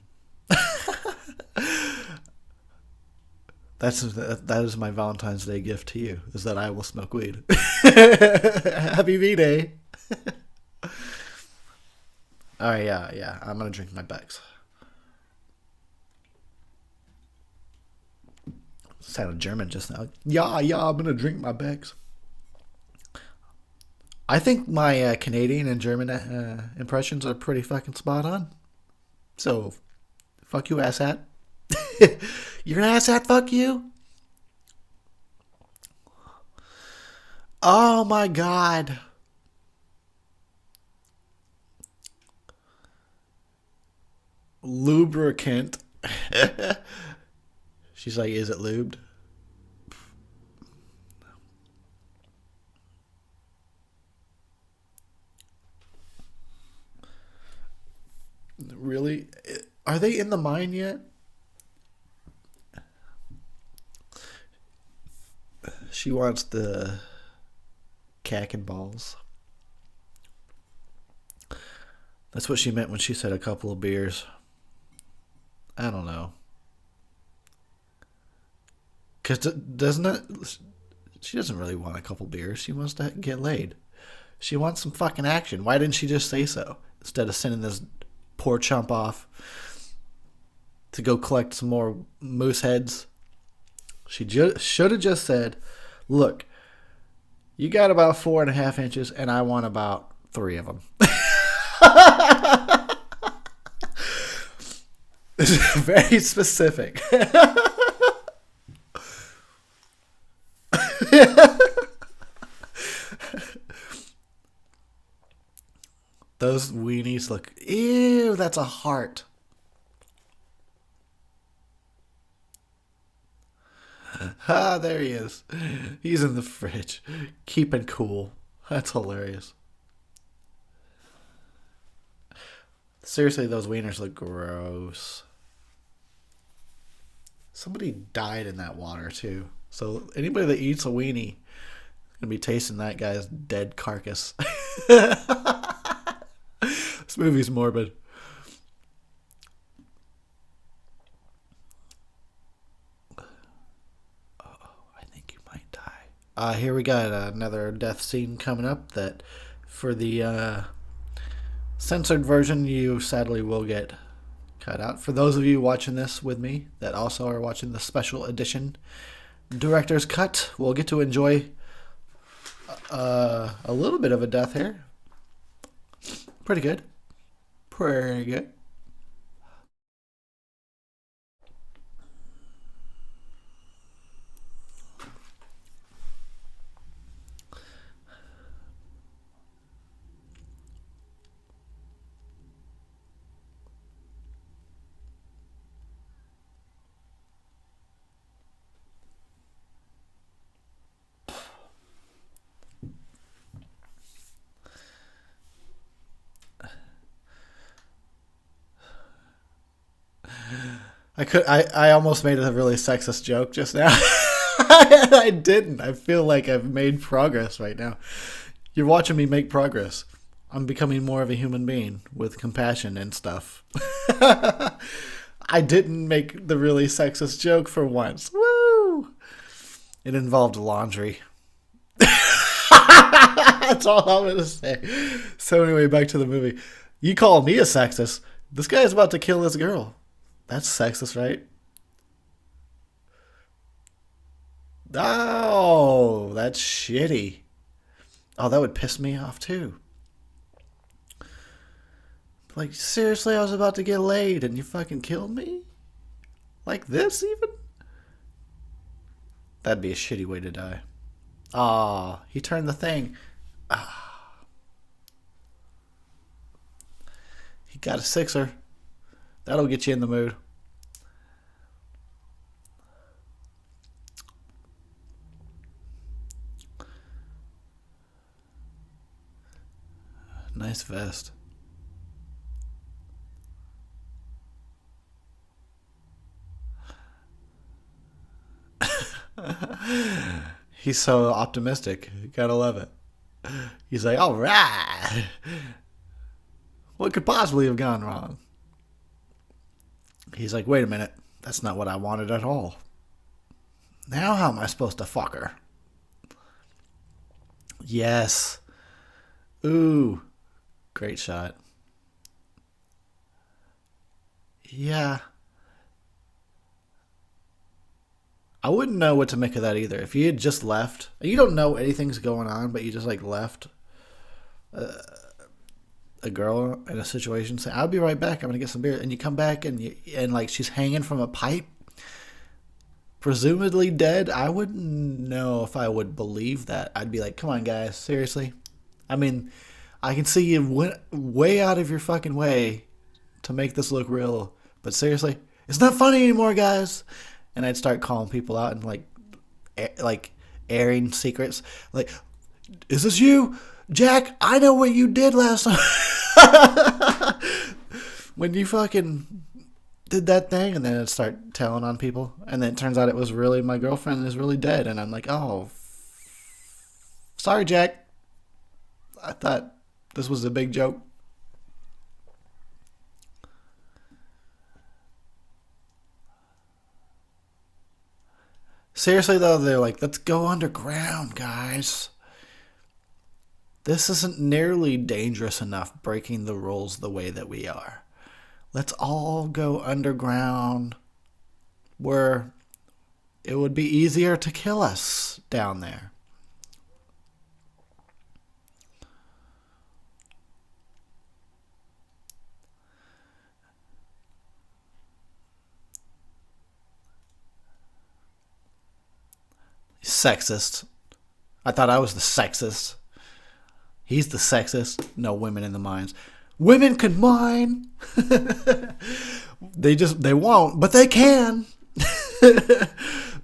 That is my Valentine's Day gift to you, is that I will smoke weed. Happy V-Day. Alright, yeah. I'm gonna drink my Bex. Sounded German just now. Yeah, I'm gonna drink my Bex. I think my Canadian and German impressions are pretty fucking spot on. So, fuck you, asshat. You're an asshat, fuck you. Oh my god. Lubricant. She's like, is it lubed? they in the mine yet? She wants the cack and balls. That's what she meant when she said a couple of beers. I don't know. Because doesn't it... She doesn't really want a couple beers. She wants to get laid. She wants some fucking action. Why didn't she just say so? Instead of sending this poor chump off to go collect some more moose heads. She should have just said, look, you got about 4.5 inches and I want about 3 of them. It's very specific. Those weenies look... Ew, that's a heart. Ah, there he is. He's in the fridge. Keeping cool. That's hilarious. Seriously, those wieners look gross. Somebody died in that water, too. So anybody that eats a weenie is going to be tasting that guy's dead carcass. This movie's morbid. I think you might die. Here we got another death scene coming up that for the censored version you sadly will get cut out. For those of you watching this with me that also are watching the special edition director's cut, we'll get to enjoy a little bit of a death here. Pretty good. Pretty good. I almost made a really sexist joke just now. I didn't. I feel like I've made progress right now. You're watching me make progress. I'm becoming more of a human being with compassion and stuff. I didn't make the really sexist joke for once. Woo! It involved laundry. That's all I'm going to say. So anyway, back to the movie. You call me a sexist. This guy's about to kill this girl. That's sexist, right? Oh, that's shitty. Oh, that would piss me off too. Like, seriously, I was about to get laid and you fucking killed me? Like this, even? That'd be a shitty way to die. Ah, he turned the thing. Ah. He got a sixer. That'll get you in the mood. Nice vest. He's so optimistic. You gotta love it. He's like, all right. What could possibly have gone wrong? He's like, wait a minute. That's not what I wanted at all. Now how am I supposed to fuck her? Yes. Ooh. Great shot. Yeah. I wouldn't know what to make of that either. If you had just left, you don't know anything's going on, but you just like left a girl in a situation, say, "I'll be right back. I'm gonna get some beer," and you come back and like she's hanging from a pipe, presumably dead. I wouldn't know if I would believe that. I'd be like, "Come on, guys, seriously." I mean, I can see you went way out of your fucking way to make this look real, but seriously, it's not funny anymore, guys. And I'd start calling people out and like airing secrets. Like, is this you, Jack? I know what you did last time. When you fucking did that thing, and then I'd start telling on people, and then it turns out it was really my girlfriend is really dead, and I'm like, oh, sorry, Jack. I thought this was a big joke. Seriously though, they're like, let's go underground, guys. This isn't nearly dangerous enough breaking the rules the way that we are. Let's all go underground where it would be easier to kill us down there. Sexist. I thought I was the sexist. He's the sexist. No women in the mines. Women can mine. They won't, but they can.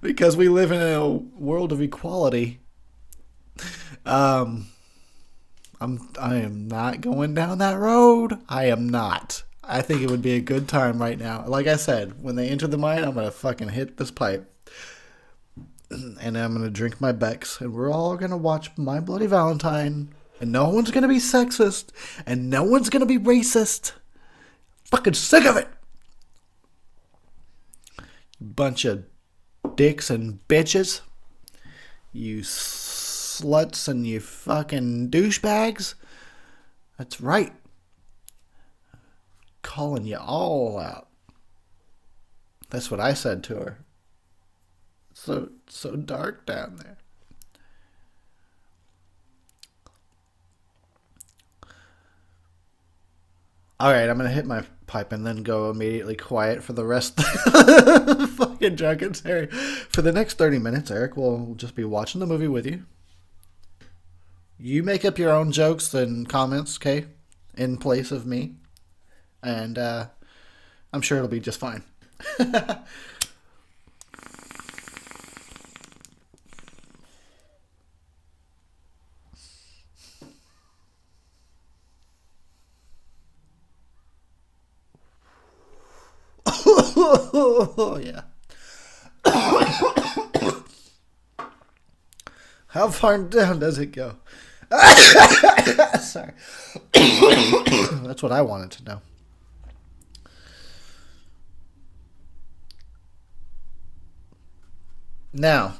Because we live in a world of equality. I am not going down that road. I am not. I think it would be a good time right now. Like I said, when they enter the mine, I'm gonna fucking hit this pipe. And I'm gonna drink my Becks, and we're all gonna watch My Bloody Valentine, and no one's gonna be sexist, and no one's gonna be racist. Fucking sick of it. Bunch of dicks and bitches. You sluts and you fucking douchebags. That's right. Calling you all out. That's what I said to her. So dark down there. Alright, I'm gonna hit my pipe and then go immediately quiet for the rest of the fucking Drunkentary. For the next 30 minutes, Eric will just be watching the movie with you. You make up your own jokes and comments, okay? In place of me. And I'm sure it'll be just fine. Oh, yeah. How far down does it go? Sorry. That's what I wanted to know. Now,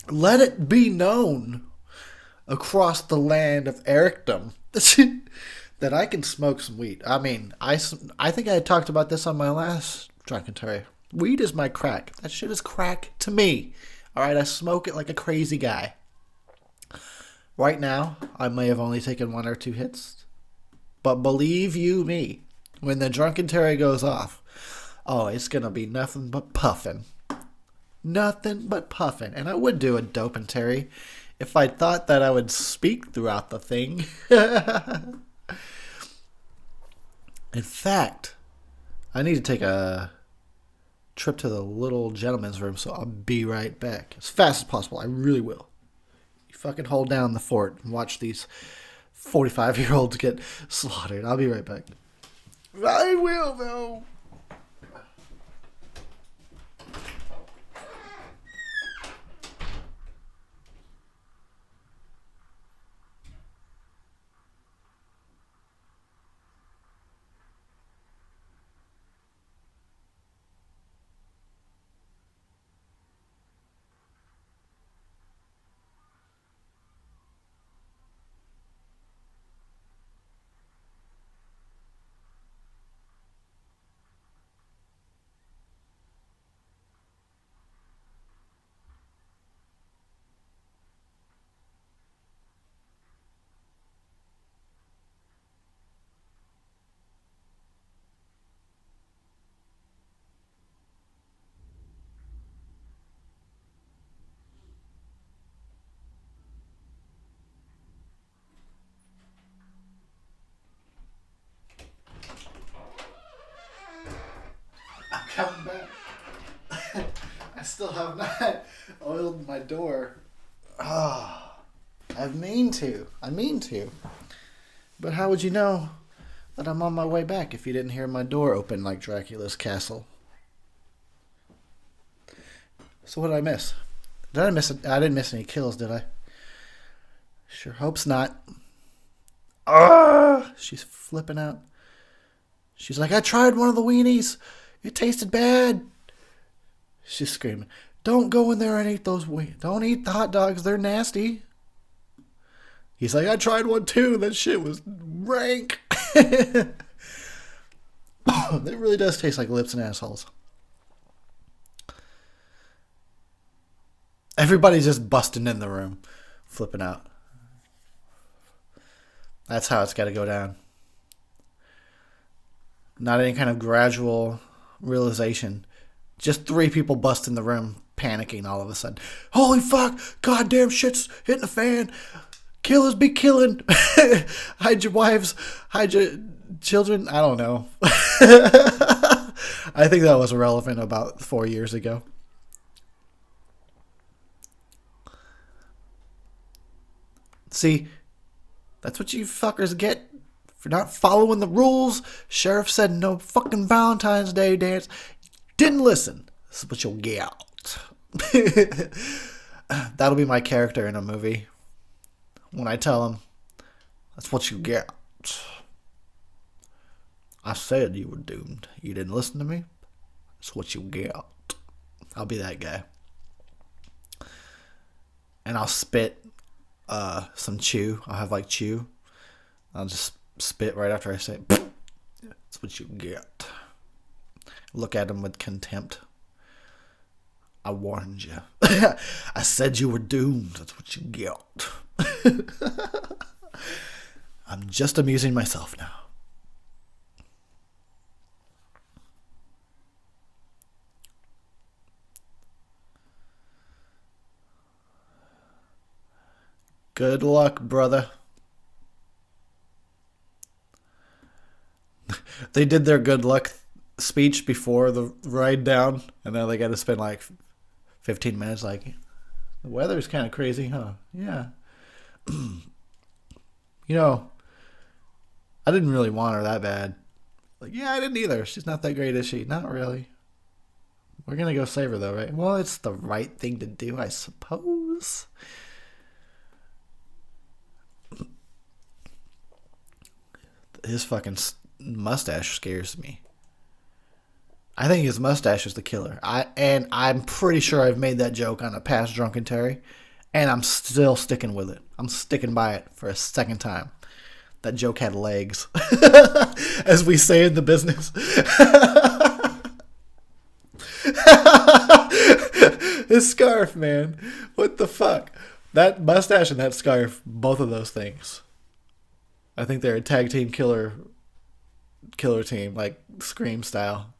let it be known across the land of Ericdom that I can smoke some weed. I mean, I think I talked about this on my last Drunkentary. Weed is my crack. That shit is crack to me. Alright, I smoke it like a crazy guy. Right now, I may have only taken 1 or 2 hits. But believe you me, when the Drunkentary goes off, oh, it's going to be nothing but puffing. Nothing but puffing. And I would do a Dopentary if I thought that I would speak throughout the thing. In fact, I need to take a trip to the little gentleman's room, so I'll be right back. As fast as possible. I really will. You fucking hold down the fort and watch these 45-year-olds get slaughtered. I'll be right back. I will, though. Coming back. I still have not oiled my door. I mean to. But how would you know? But I'm on my way back if you didn't hear my door open like Dracula's castle. So what did I miss? Did I miss it? I didn't miss any kills, did I? Sure hopes not. Ah! She's flipping out. She's like, I tried one of the weenies. It tasted bad. She's screaming, don't go in there and eat those weenies. Don't eat the hot dogs. They're nasty. He's like, I tried one too. That shit was rank. It really does taste like lips and assholes. Everybody's just busting in the room, flipping out. That's how it's got to go down. Not any kind of gradual realization. Just 3 people bust in the room, panicking all of a sudden. Holy fuck! Goddamn shit's hitting the fan. Killers be killing. Hide your wives. Hide your children. I don't know. I think that was relevant about 4 years ago. See, that's what you fuckers get for not following the rules. Sheriff said no fucking Valentine's Day dance. Didn't listen. This is what you'll get. That'll be my character in a movie. When I tell him, that's what you get. I said you were doomed. You didn't listen to me? That's what you get. I'll be that guy. And I'll spit some chew. I'll have like chew. I'll just spit right after I say it. That's what you get. Look at him with contempt. I warned you. I said you were doomed. That's what you get. I'm just amusing myself now. Good luck, brother. They did their good luck speech before the ride down, and now they got to spend like 15 minutes like, the weather's kind of crazy, huh? Yeah. You know, I didn't really want her that bad. Like, yeah, I didn't either. She's not that great, is she? Not really. We're going to go save her, though, right? Well, it's the right thing to do, I suppose. His fucking mustache scares me. I think his mustache is the killer. I'm pretty sure I've made that joke on a past Drunkentary, and I'm still sticking with it. I'm sticking by it for a second time. That joke had legs, as we say in the business. His scarf, man. What the fuck? That mustache and that scarf, both of those things. I think they're a tag team killer team, like Scream style.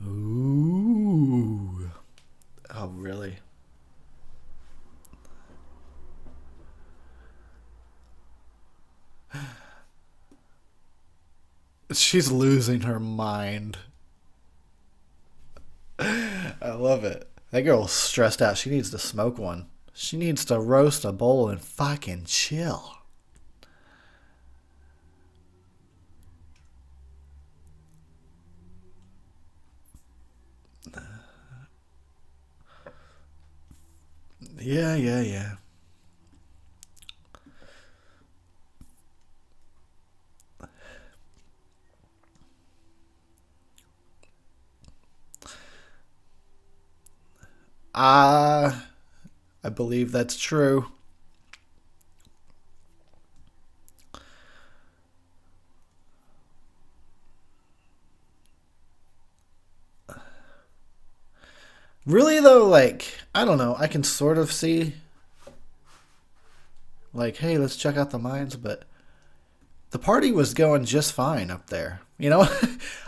Ooh. Oh, really? She's losing her mind. I love it. That girl's stressed out. She needs to smoke one. She needs to roast a bowl and fucking chill. Yeah. I believe that's true. Really though, like, I don't know, I can sort of see, like, hey, let's check out the mines, but the party was going just fine up there, you know?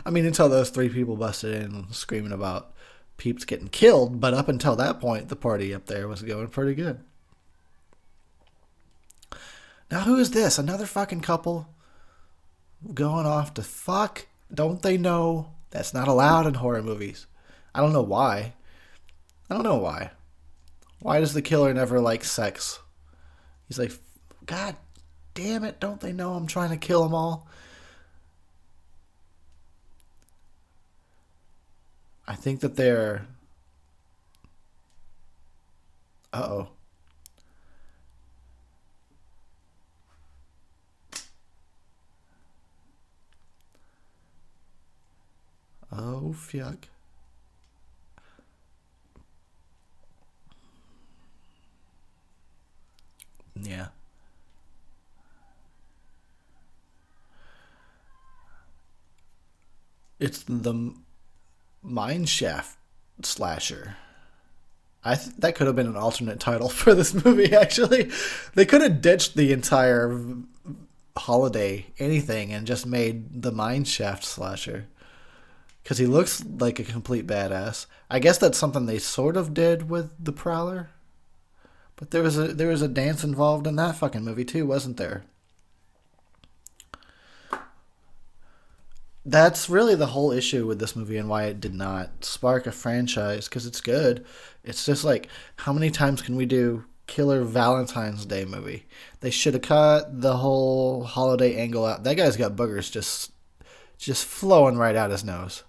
I mean, until those 3 people busted in screaming about peeps getting killed, but up until that point, the party up there was going pretty good. Now, who is this? Another fucking couple going off to fuck? Don't they know that's not allowed in horror movies? I don't know why. Why does the killer never like sex? He's like, God damn it, don't they know I'm trying to kill them all? I think that they're... Uh-oh. Oh, fuck. Yeah. It's the mine shaft slasher. That could have been an alternate title for this movie, actually. They could have ditched the entire holiday anything and just made the mine shaft slasher. Because he looks like a complete badass. I guess that's something they sort of did with the Prowler. But there was a dance involved in that fucking movie too, wasn't there? That's really the whole issue with this movie and why it did not spark a franchise, because it's good. It's just like, how many times can we do killer Valentine's Day movie? They should have cut the whole holiday angle out. That guy's got boogers just flowing right out his nose.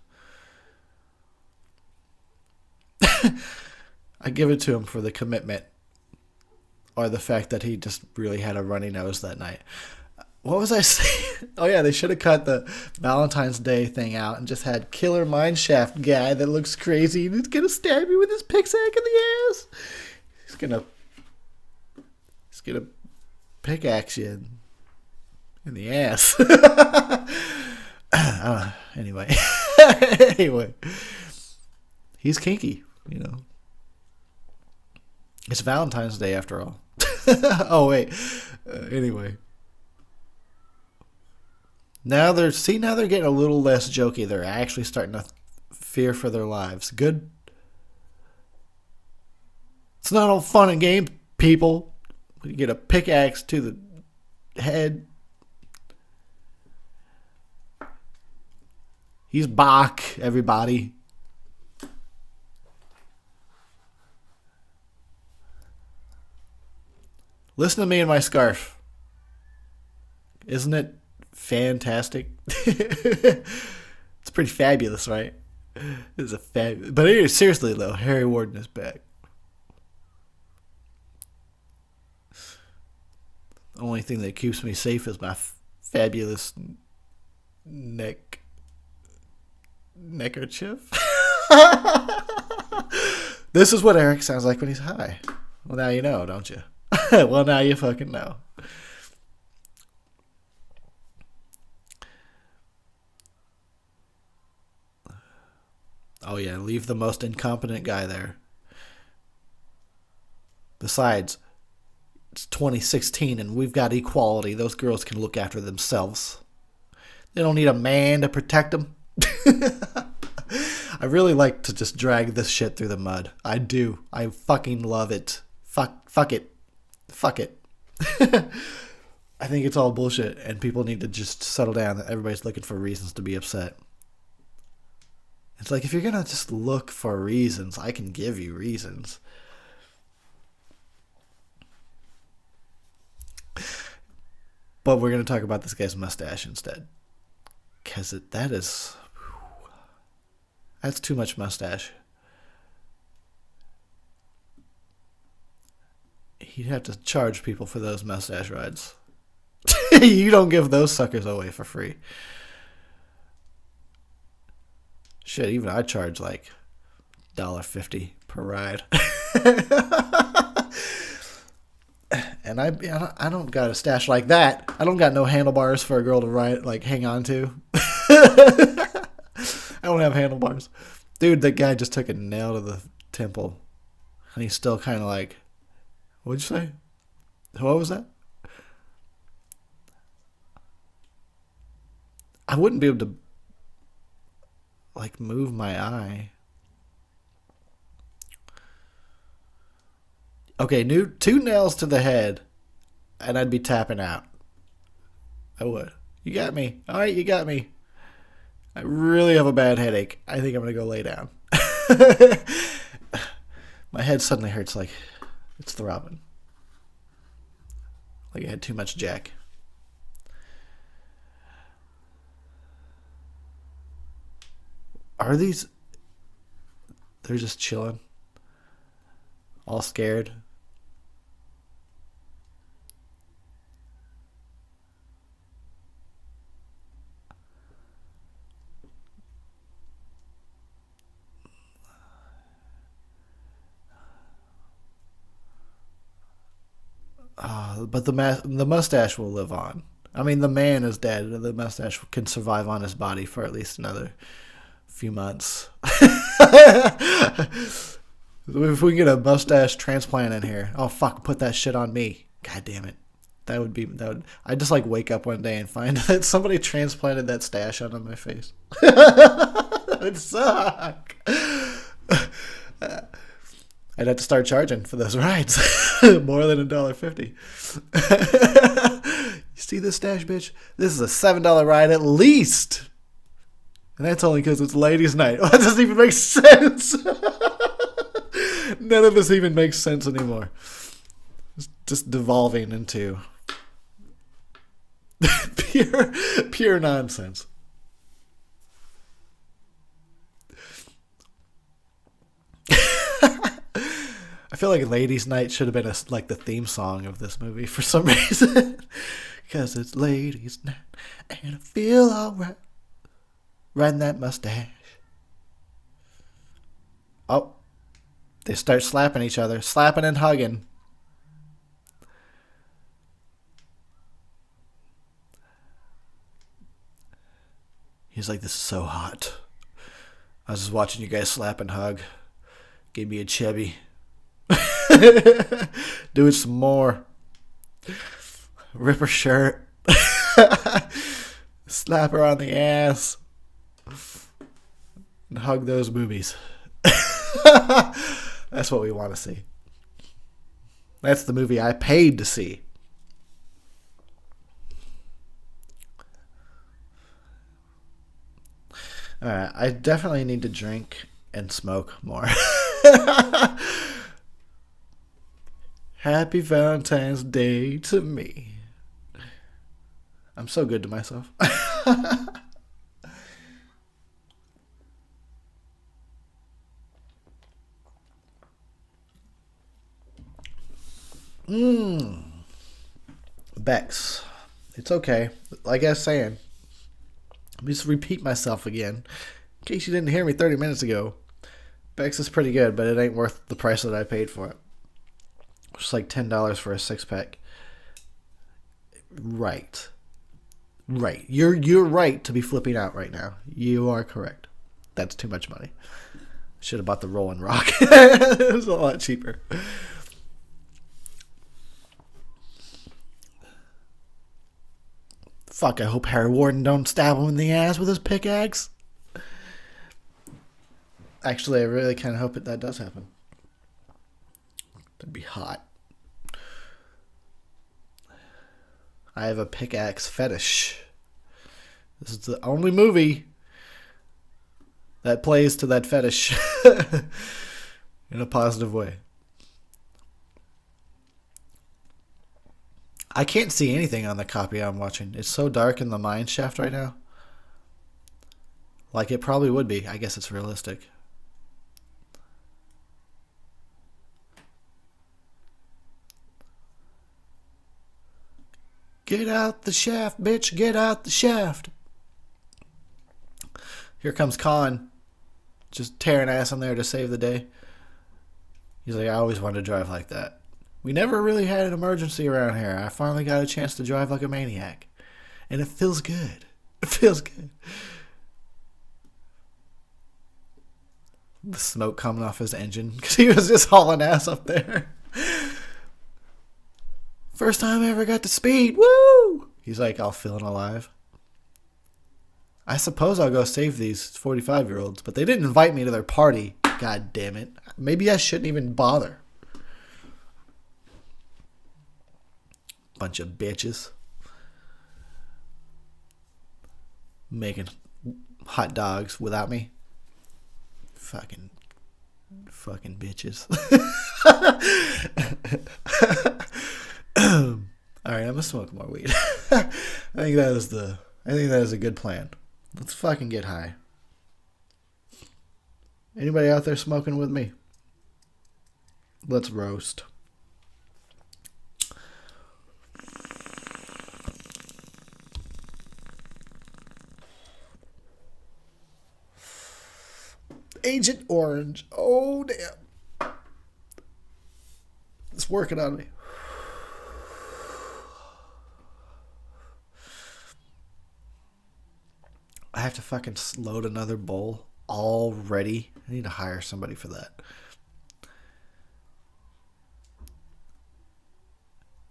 I give it to him for the commitment, or the fact that he just really had a runny nose that night. What was I saying? Oh yeah, they should have cut the Valentine's Day thing out and just had killer mineshaft guy that looks crazy and he's gonna stab you with his pickaxe in the ass. He's gonna pickaxe you in the ass. Anyway, anyway, he's kinky, you know. It's Valentine's Day after all. Oh wait. Anyway. Now they're getting a little less jokey. They're actually starting to fear for their lives. Good. It's not all fun and games, people. You get a pickaxe to the head. He's Bach, everybody. Listen to me and my scarf. Isn't it fantastic? It's pretty fabulous, right? It's a But anyway, seriously though, Harry Warden is back. The only thing that keeps me safe is my fabulous neckerchief. This is what Eric sounds like when he's high. Well, now you know, don't you? Well, now you fucking know. Oh yeah, leave the most incompetent guy there. Besides, it's 2016 and we've got equality. Those girls can look after themselves. They don't need a man to protect them. I really like to just drag this shit through the mud. I do. I fucking love it. Fuck it. Fuck it. I think it's all bullshit and people need to just settle down. Everybody's looking for reasons to be upset. It's like, if you're going to just look for reasons, I can give you reasons. But we're going to talk about this guy's mustache instead. Because that's too much mustache. You'd have to charge people for those mustache rides. You don't give those suckers away for free. Shit, even I charge like $1.50 per ride. And I don't got a stash like that. I don't got no handlebars for a girl to ride, like, hang on to. I don't have handlebars. Dude, that guy just took a nail to the temple. And he's still kind of like, what'd you say? What was that? I wouldn't be able to, like, move my eye. Okay, 2 nails to the head, and I'd be tapping out. I would. You got me. All right, you got me. I really have a bad headache. I think I'm going to go lay down. My head suddenly hurts like it's throbbing. Like it had too much Jack. Are these... They're just chilling. All scared. But the mustache will live on. I mean, the man is dead. The mustache can survive on his body for at least another few months. If we get a mustache transplant in here, oh fuck, put that shit on me. God damn it. That would. I just like wake up one day and find that somebody transplanted that stash onto my face. It'd suck. I'd have to start charging for those rides. More than $1.50. You see this stash, bitch? This is a $7 ride at least. And that's only because it's ladies' night. That doesn't even make sense. None of this even makes sense anymore. It's just devolving into pure nonsense. I feel like Ladies' Night should have been like the theme song of this movie for some reason. Because it's Ladies' Night and I feel alright. Riding that mustache. Oh. They start slapping each other. Slapping and hugging. He's like, this is so hot. I was just watching you guys slap and hug. Gave me a chubby. Do it some more. Rip her shirt. Slap her on the ass. And hug those boobies. That's what we want to see. That's the movie I paid to see. Alright, I definitely need to drink and smoke more. Happy Valentine's Day to me. I'm so good to myself. Bex. It's okay. Like I was saying, let me just repeat myself again. In case you didn't hear me 30 minutes ago. Bex is pretty good, but it ain't worth the price that I paid for it. It's like $10 for a 6-pack. Right. You're right to be flipping out right now. You are correct. That's too much money. Should have bought the Rolling Rock. It was a lot cheaper. Fuck, I hope Harry Warden don't stab him in the ass with his pickaxe. Actually, I really kind of hope that does happen. That'd be hot. I have a pickaxe fetish. This is the only movie that plays to that fetish in a positive way. I can't see anything on the copy I'm watching. It's so dark in the mine shaft right now. Like it probably would be. I guess it's realistic. Get out the shaft, bitch. Get out the shaft. Here comes Khan. Just tearing ass in there to save the day. He's like, I always wanted to drive like that. We never really had an emergency around here. I finally got a chance to drive like a maniac. And it feels good. It feels good. The smoke coming off his engine because he was just hauling ass up there. First time I ever got to speed. Woo! He's like all feeling alive. I suppose I'll go save these 45-year-olds, but they didn't invite me to their party. God damn it. Maybe I shouldn't even bother. Bunch of bitches. Making hot dogs without me. Fucking bitches. All right, I'm gonna smoke more weed. I think that is a good plan. Let's fucking get high. Anybody out there smoking with me? Let's roast. Agent Orange. Oh, damn. It's working on me. I have to fucking load another bowl already. I need to hire somebody for that.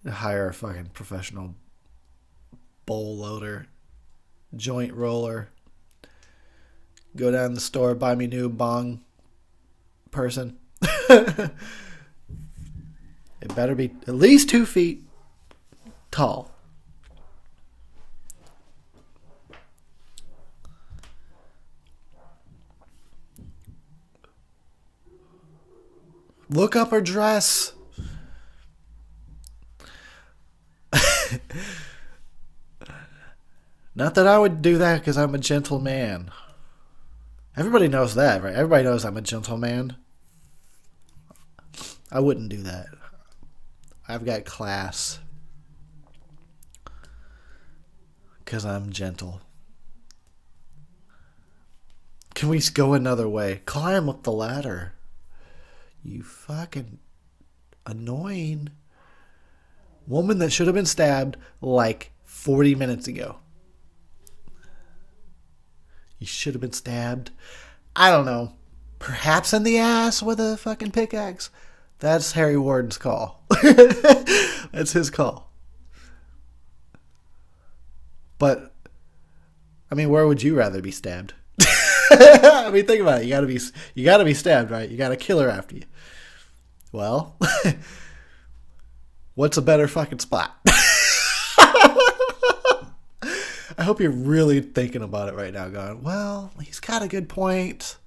Hire a fucking professional bowl loader, joint roller. Go down to the store, buy me new bong person. It better be at least 2 feet tall. Look up her dress. Not that I would do that because I'm a gentleman. Everybody knows that, right? Everybody knows I'm a gentleman. I wouldn't do that. I've got class. Because I'm gentle. Can we go another way? Climb up the ladder. You fucking annoying woman that should have been stabbed like 40 minutes ago. You should have been stabbed. I don't know. Perhaps in the ass with a fucking pickaxe. That's Harry Warden's call. That's his call. But, I mean, where would you rather be stabbed? I mean, think about it. You gotta be stabbed, right? You gotta kill her after you. Well, what's a better fucking spot? I hope you're really thinking about it right now, going, well, he's got a good point.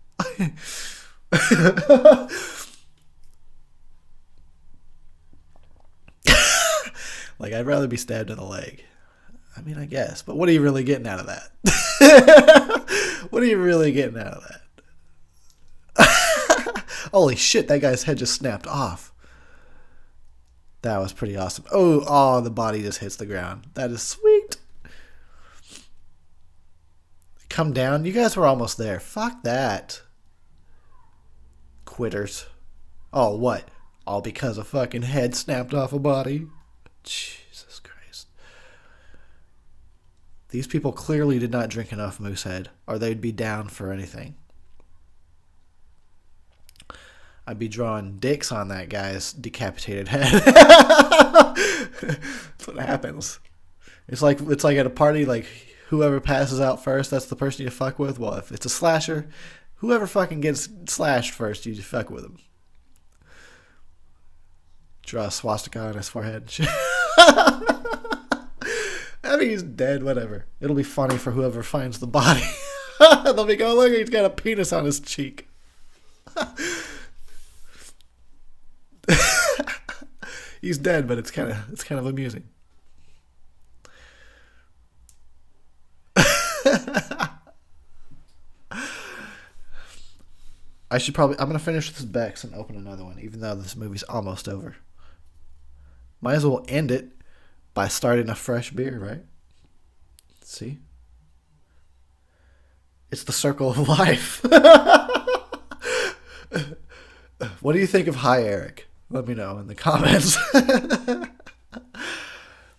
Like, I'd rather be stabbed in the leg. I mean, I guess. But what are you really getting out of that? What are you really getting out of that? Holy shit, that guy's head just snapped off. That was pretty awesome. Oh, the body just hits the ground. That is sweet. Come down. You guys were almost there. Fuck that. Quitters. Oh, what? All because a fucking head snapped off a body? Jesus Christ. These people clearly did not drink enough Moosehead, or they'd be down for anything. I'd be drawing dicks on that guy's decapitated head. That's what happens. It's like at a party, like whoever passes out first, that's the person you fuck with. Well, if it's a slasher, whoever fucking gets slashed first, you just fuck with him. Draw a swastika on his forehead. I mean, he's dead, whatever. It'll be funny for whoever finds the body. They'll be going, look, he's got a penis on his cheek. He's dead, but it's kind of amusing. I'm gonna finish this Bex and open another one, even though this movie's almost over. Might as well end it by starting a fresh beer, right? See? It's the circle of life. What do you think of Hi Eric? Let me know in the comments.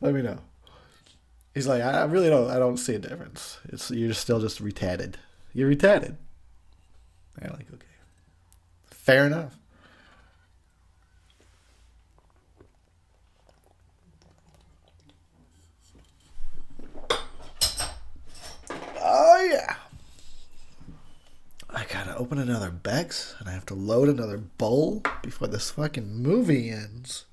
Let me know. He's like, I don't see a difference. You're still just retarded. You're retarded. I'm like, okay. Fair enough. Oh, yeah. I gotta open another Bex, and I have to load another bowl before this fucking movie ends.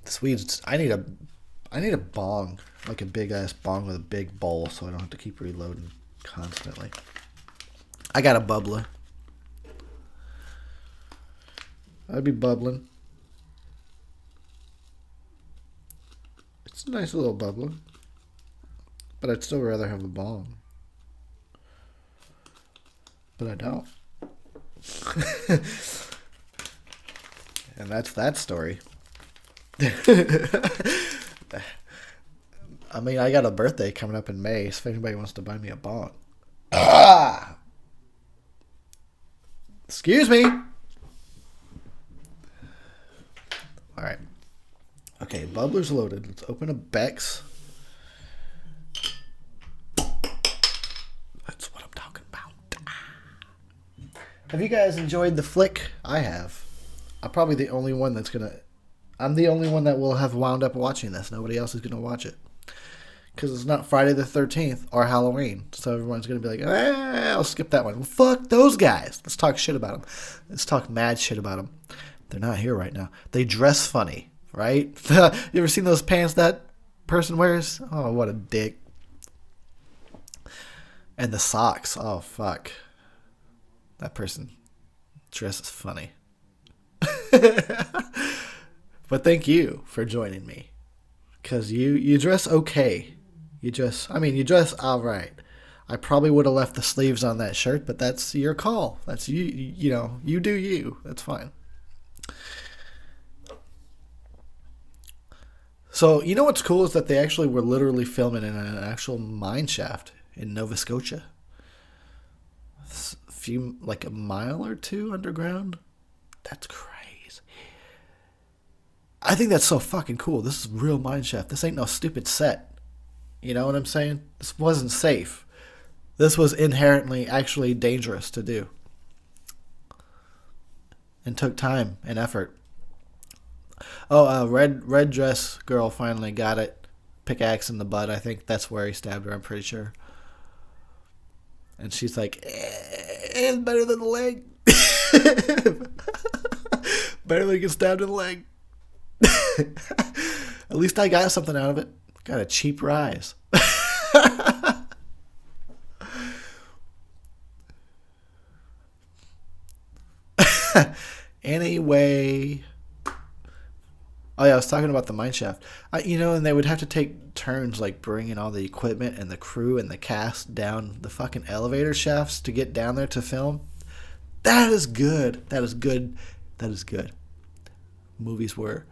This weed's... I need a bong. Like a big-ass bong with a big bowl, so I don't have to keep reloading constantly. I got a bubbler. I'd be bubbling. It's a nice little bubbler. But I'd still rather have a bong. But I don't. And that's that story. I mean, I got a birthday coming up in May, so if anybody wants to buy me a bong. Ah! Excuse me! Alright. Okay, bubbler's loaded. Let's open a Beck's. That's what I'm talking about. Have you guys enjoyed the flick? I have. I'm probably the only one that's gonna... I'm the only one that will have wound up watching this. Nobody else is gonna watch it. Because it's not Friday the 13th or Halloween. So everyone's going to be like, I'll skip that one. Well, fuck those guys. Let's talk shit about them. Let's talk mad shit about them. They're not here right now. They dress funny, right? You ever seen those pants that person wears? Oh, what a dick. And the socks. Oh, fuck. That person dresses funny. But thank you for joining me. Because you dress okay. You dress all right. I probably would have left the sleeves on that shirt, but that's your call. That's you. You know, you do you. That's fine. So, you know what's cool is that they actually were literally filming in an actual mine shaft in Nova Scotia. A few, like a mile or two underground. That's crazy. I think that's so fucking cool. This is a real mine shaft. This ain't no stupid set. You know what I'm saying? This wasn't safe. This was inherently actually dangerous to do. And took time and effort. Oh, red dress girl finally got it. Pickaxe in the butt. I think that's where he stabbed her. I'm pretty sure. And she's like, it's better than the leg. Better than get stabbed in the leg. At least I got something out of it. Got a cheap rise. Anyway. Oh yeah, I was talking about the mine shaft. And they would have to take turns like bringing all the equipment and the crew and the cast down the fucking elevator shafts to get down there to film. That is good. That is good. That is good. Movies were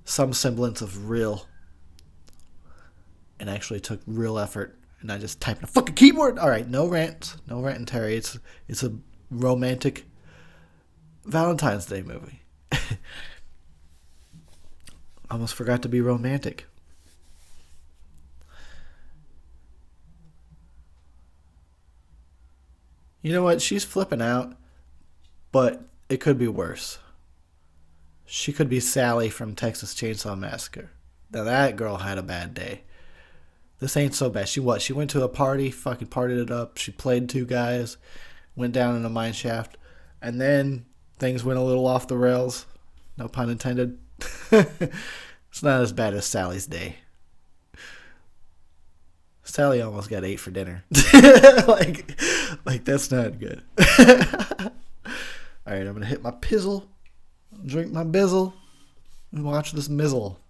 some semblance of real and actually took real effort, and I just typed a fucking keyboard. All right, no rant and Terry. It's a romantic Valentine's Day movie. Almost forgot to be romantic. You know what? She's flipping out, but it could be worse. She could be Sally from Texas Chainsaw Massacre. Now that girl had a bad day. This ain't so bad. She went to a party, fucking partied it up. She played two guys, went down in a mine shaft, and then things went a little off the rails. No pun intended. It's not as bad as Sally's day. Sally almost got ate for dinner. like that's not good. Alright, I'm gonna hit my pizzle, drink my bizzle, and watch this mizzle.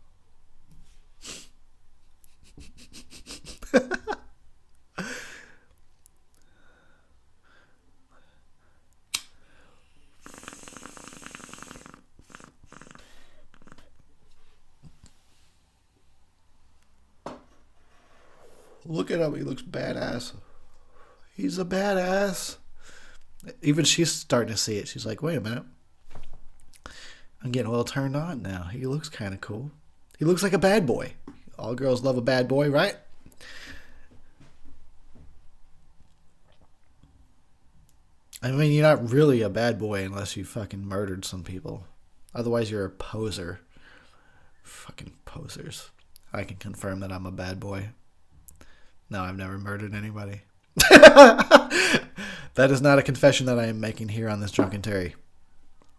Look at him, he looks badass. He's a badass. Even she's starting to see it. She's like, wait a minute. I'm getting a little turned on now. He looks kind of cool. He looks like a bad boy. All girls love a bad boy, right? I mean, you're not really a bad boy unless you fucking murdered some people. Otherwise, you're a poser. Fucking posers. I can confirm that I'm a bad boy. No, I've never murdered anybody. That is not a confession that I am making here on this Drunkentary.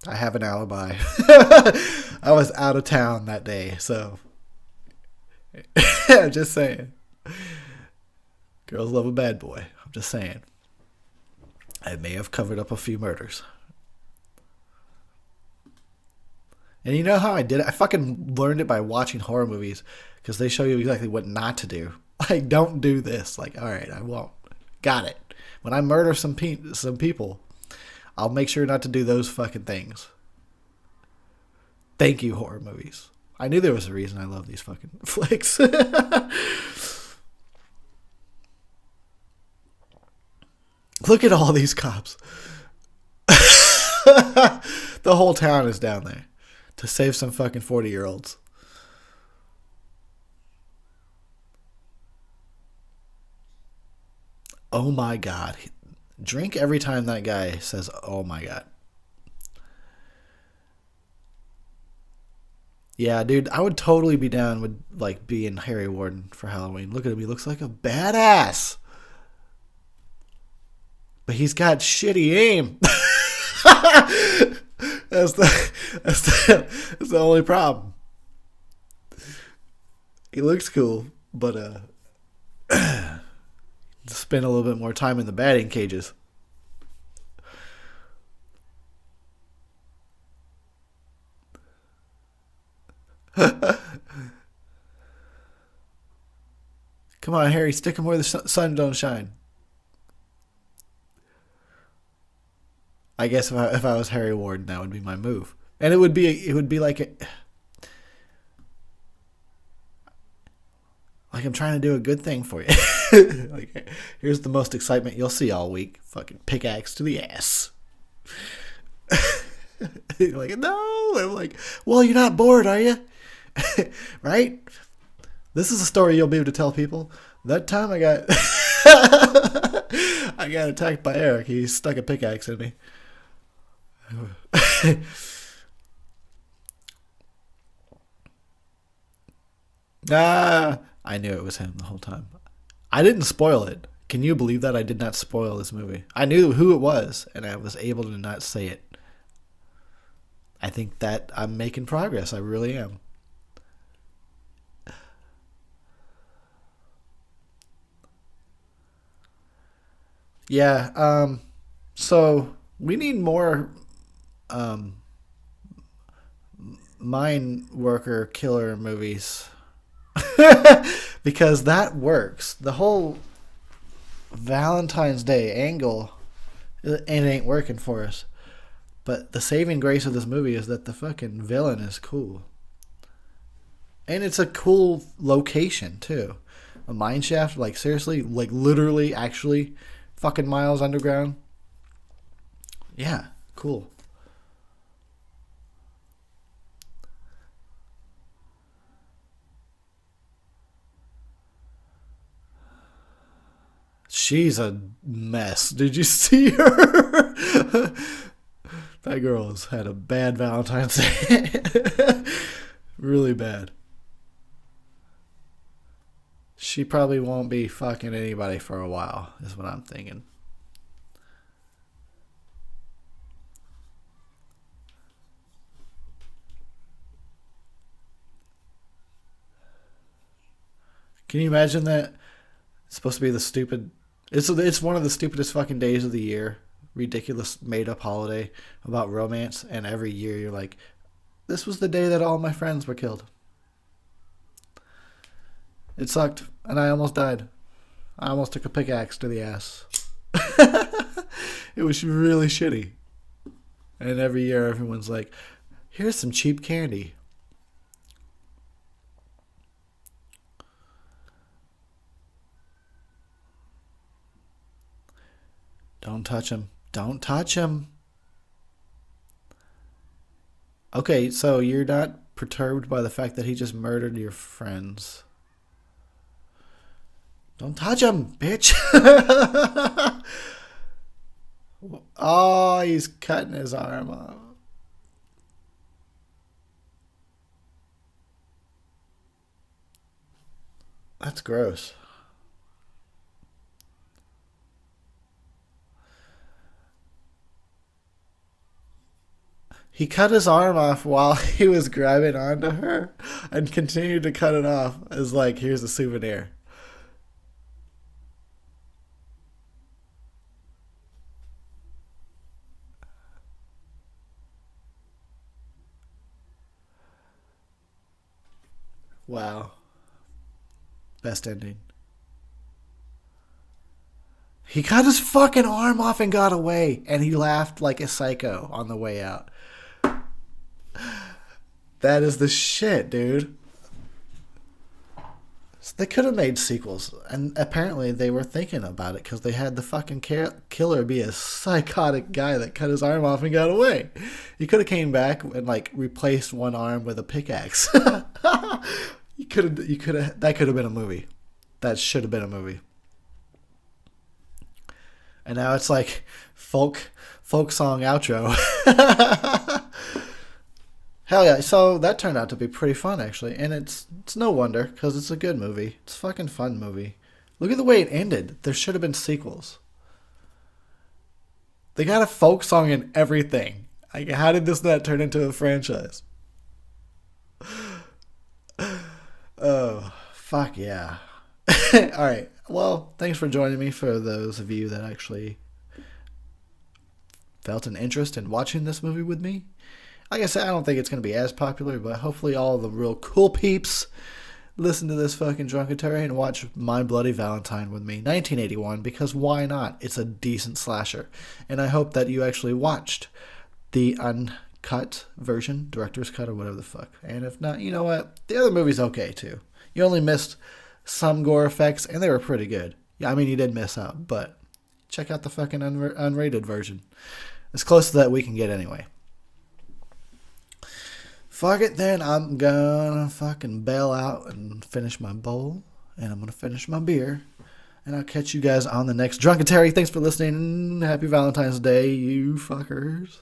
I have an alibi. I was out of town that day, so I'm just saying. Girls love a bad boy. I'm just saying. I may have covered up a few murders. And you know how I did it? I fucking learned it by watching horror movies. because they show you exactly what not to do. Like, don't do this. Like, all right, I won't. Got it. When I murder some people, I'll make sure not to do those fucking things. Thank you, horror movies. I knew there was a reason I love these fucking flicks. Look at all these cops. The whole town is down there to save some fucking 40-year-olds. Oh my god. Drink every time that guy says, oh my god. Yeah, dude, I would totally be down with, like, being Harry Warden for Halloween. Look at him. He looks like a badass. But he's got shitty aim. That's the only problem. He looks cool, but spend a little bit more time in the batting cages. Come on, Harry, stick him where the sun don't shine. I guess if I was Harry Warden, that would be my move, and it would be like I'm trying to do a good thing for you. Like, here's the most excitement you'll see all week. Fucking pickaxe to the ass. Like, no. I'm like, well, you're not bored, are you? Right? This is a story you'll be able to tell people. That time I got I got attacked by Eric. He stuck a pickaxe in me. I knew it was him the whole time. I didn't spoil it. Can you believe that I did not spoil this movie? I knew who it was, and I was able to not say it. I think that I'm making progress. I really am. Yeah. So we need more um, mine worker killer movies. Because that works. The whole Valentine's Day angle, it ain't working for us. But the saving grace of this movie is that the fucking villain is cool. And it's a cool location, too. A mine shaft, like, seriously, like, literally, actually, fucking miles underground. Yeah, cool. She's a mess. Did you see her? That girl's had a bad Valentine's Day. Really bad. She probably won't be fucking anybody for a while, is what I'm thinking. Can you imagine that? It's supposed to be the stupid. It's one of the stupidest fucking days of the year. Ridiculous made up holiday about romance, and every year you're like, this was the day that all my friends were killed. It sucked, and I almost died. I almost took a pickaxe to the ass. It was really shitty. And every year everyone's like, here's some cheap candy. Don't touch him. Don't touch him. Okay, so you're not perturbed by the fact that he just murdered your friends. Don't touch him, bitch. Oh, he's cutting his arm off. That's gross. He cut his arm off while he was grabbing onto her and continued to cut it off as like, here's a souvenir. Wow. Best ending. He cut his fucking arm off and got away, and he laughed like a psycho on the way out. That is the shit, dude. So they could have made sequels, and apparently they were thinking about it because they had the fucking killer be a psychotic guy that cut his arm off and got away. He could have came back and like replaced one arm with a pickaxe. You could have. That could have been a movie. That should have been a movie. And now it's like folk song outro. Hell yeah. So that turned out to be pretty fun, actually. And it's no wonder, because it's a good movie. It's a fucking fun movie. Look at the way it ended. There should have been sequels. They got a folk song in everything. Like, how did this not turn into a franchise? Oh, fuck yeah. Alright. Well, thanks for joining me, for those of you that actually felt an interest in watching this movie with me. Like I said, I don't think it's going to be as popular, but hopefully all the real cool peeps listen to this fucking Drunkentary and watch My Bloody Valentine with me, 1981, because why not? It's a decent slasher. And I hope that you actually watched the uncut version, director's cut or whatever the fuck. And if not, you know what? The other movie's okay too. You only missed some gore effects, and they were pretty good. Yeah, I mean, you did miss out, but check out the fucking unrated version. As close to that we can get anyway. Fuck it then, I'm gonna fucking bail out and finish my bowl, and I'm gonna finish my beer, and I'll catch you guys on the next Drunkentary. Thanks for listening. Happy Valentine's Day, you fuckers.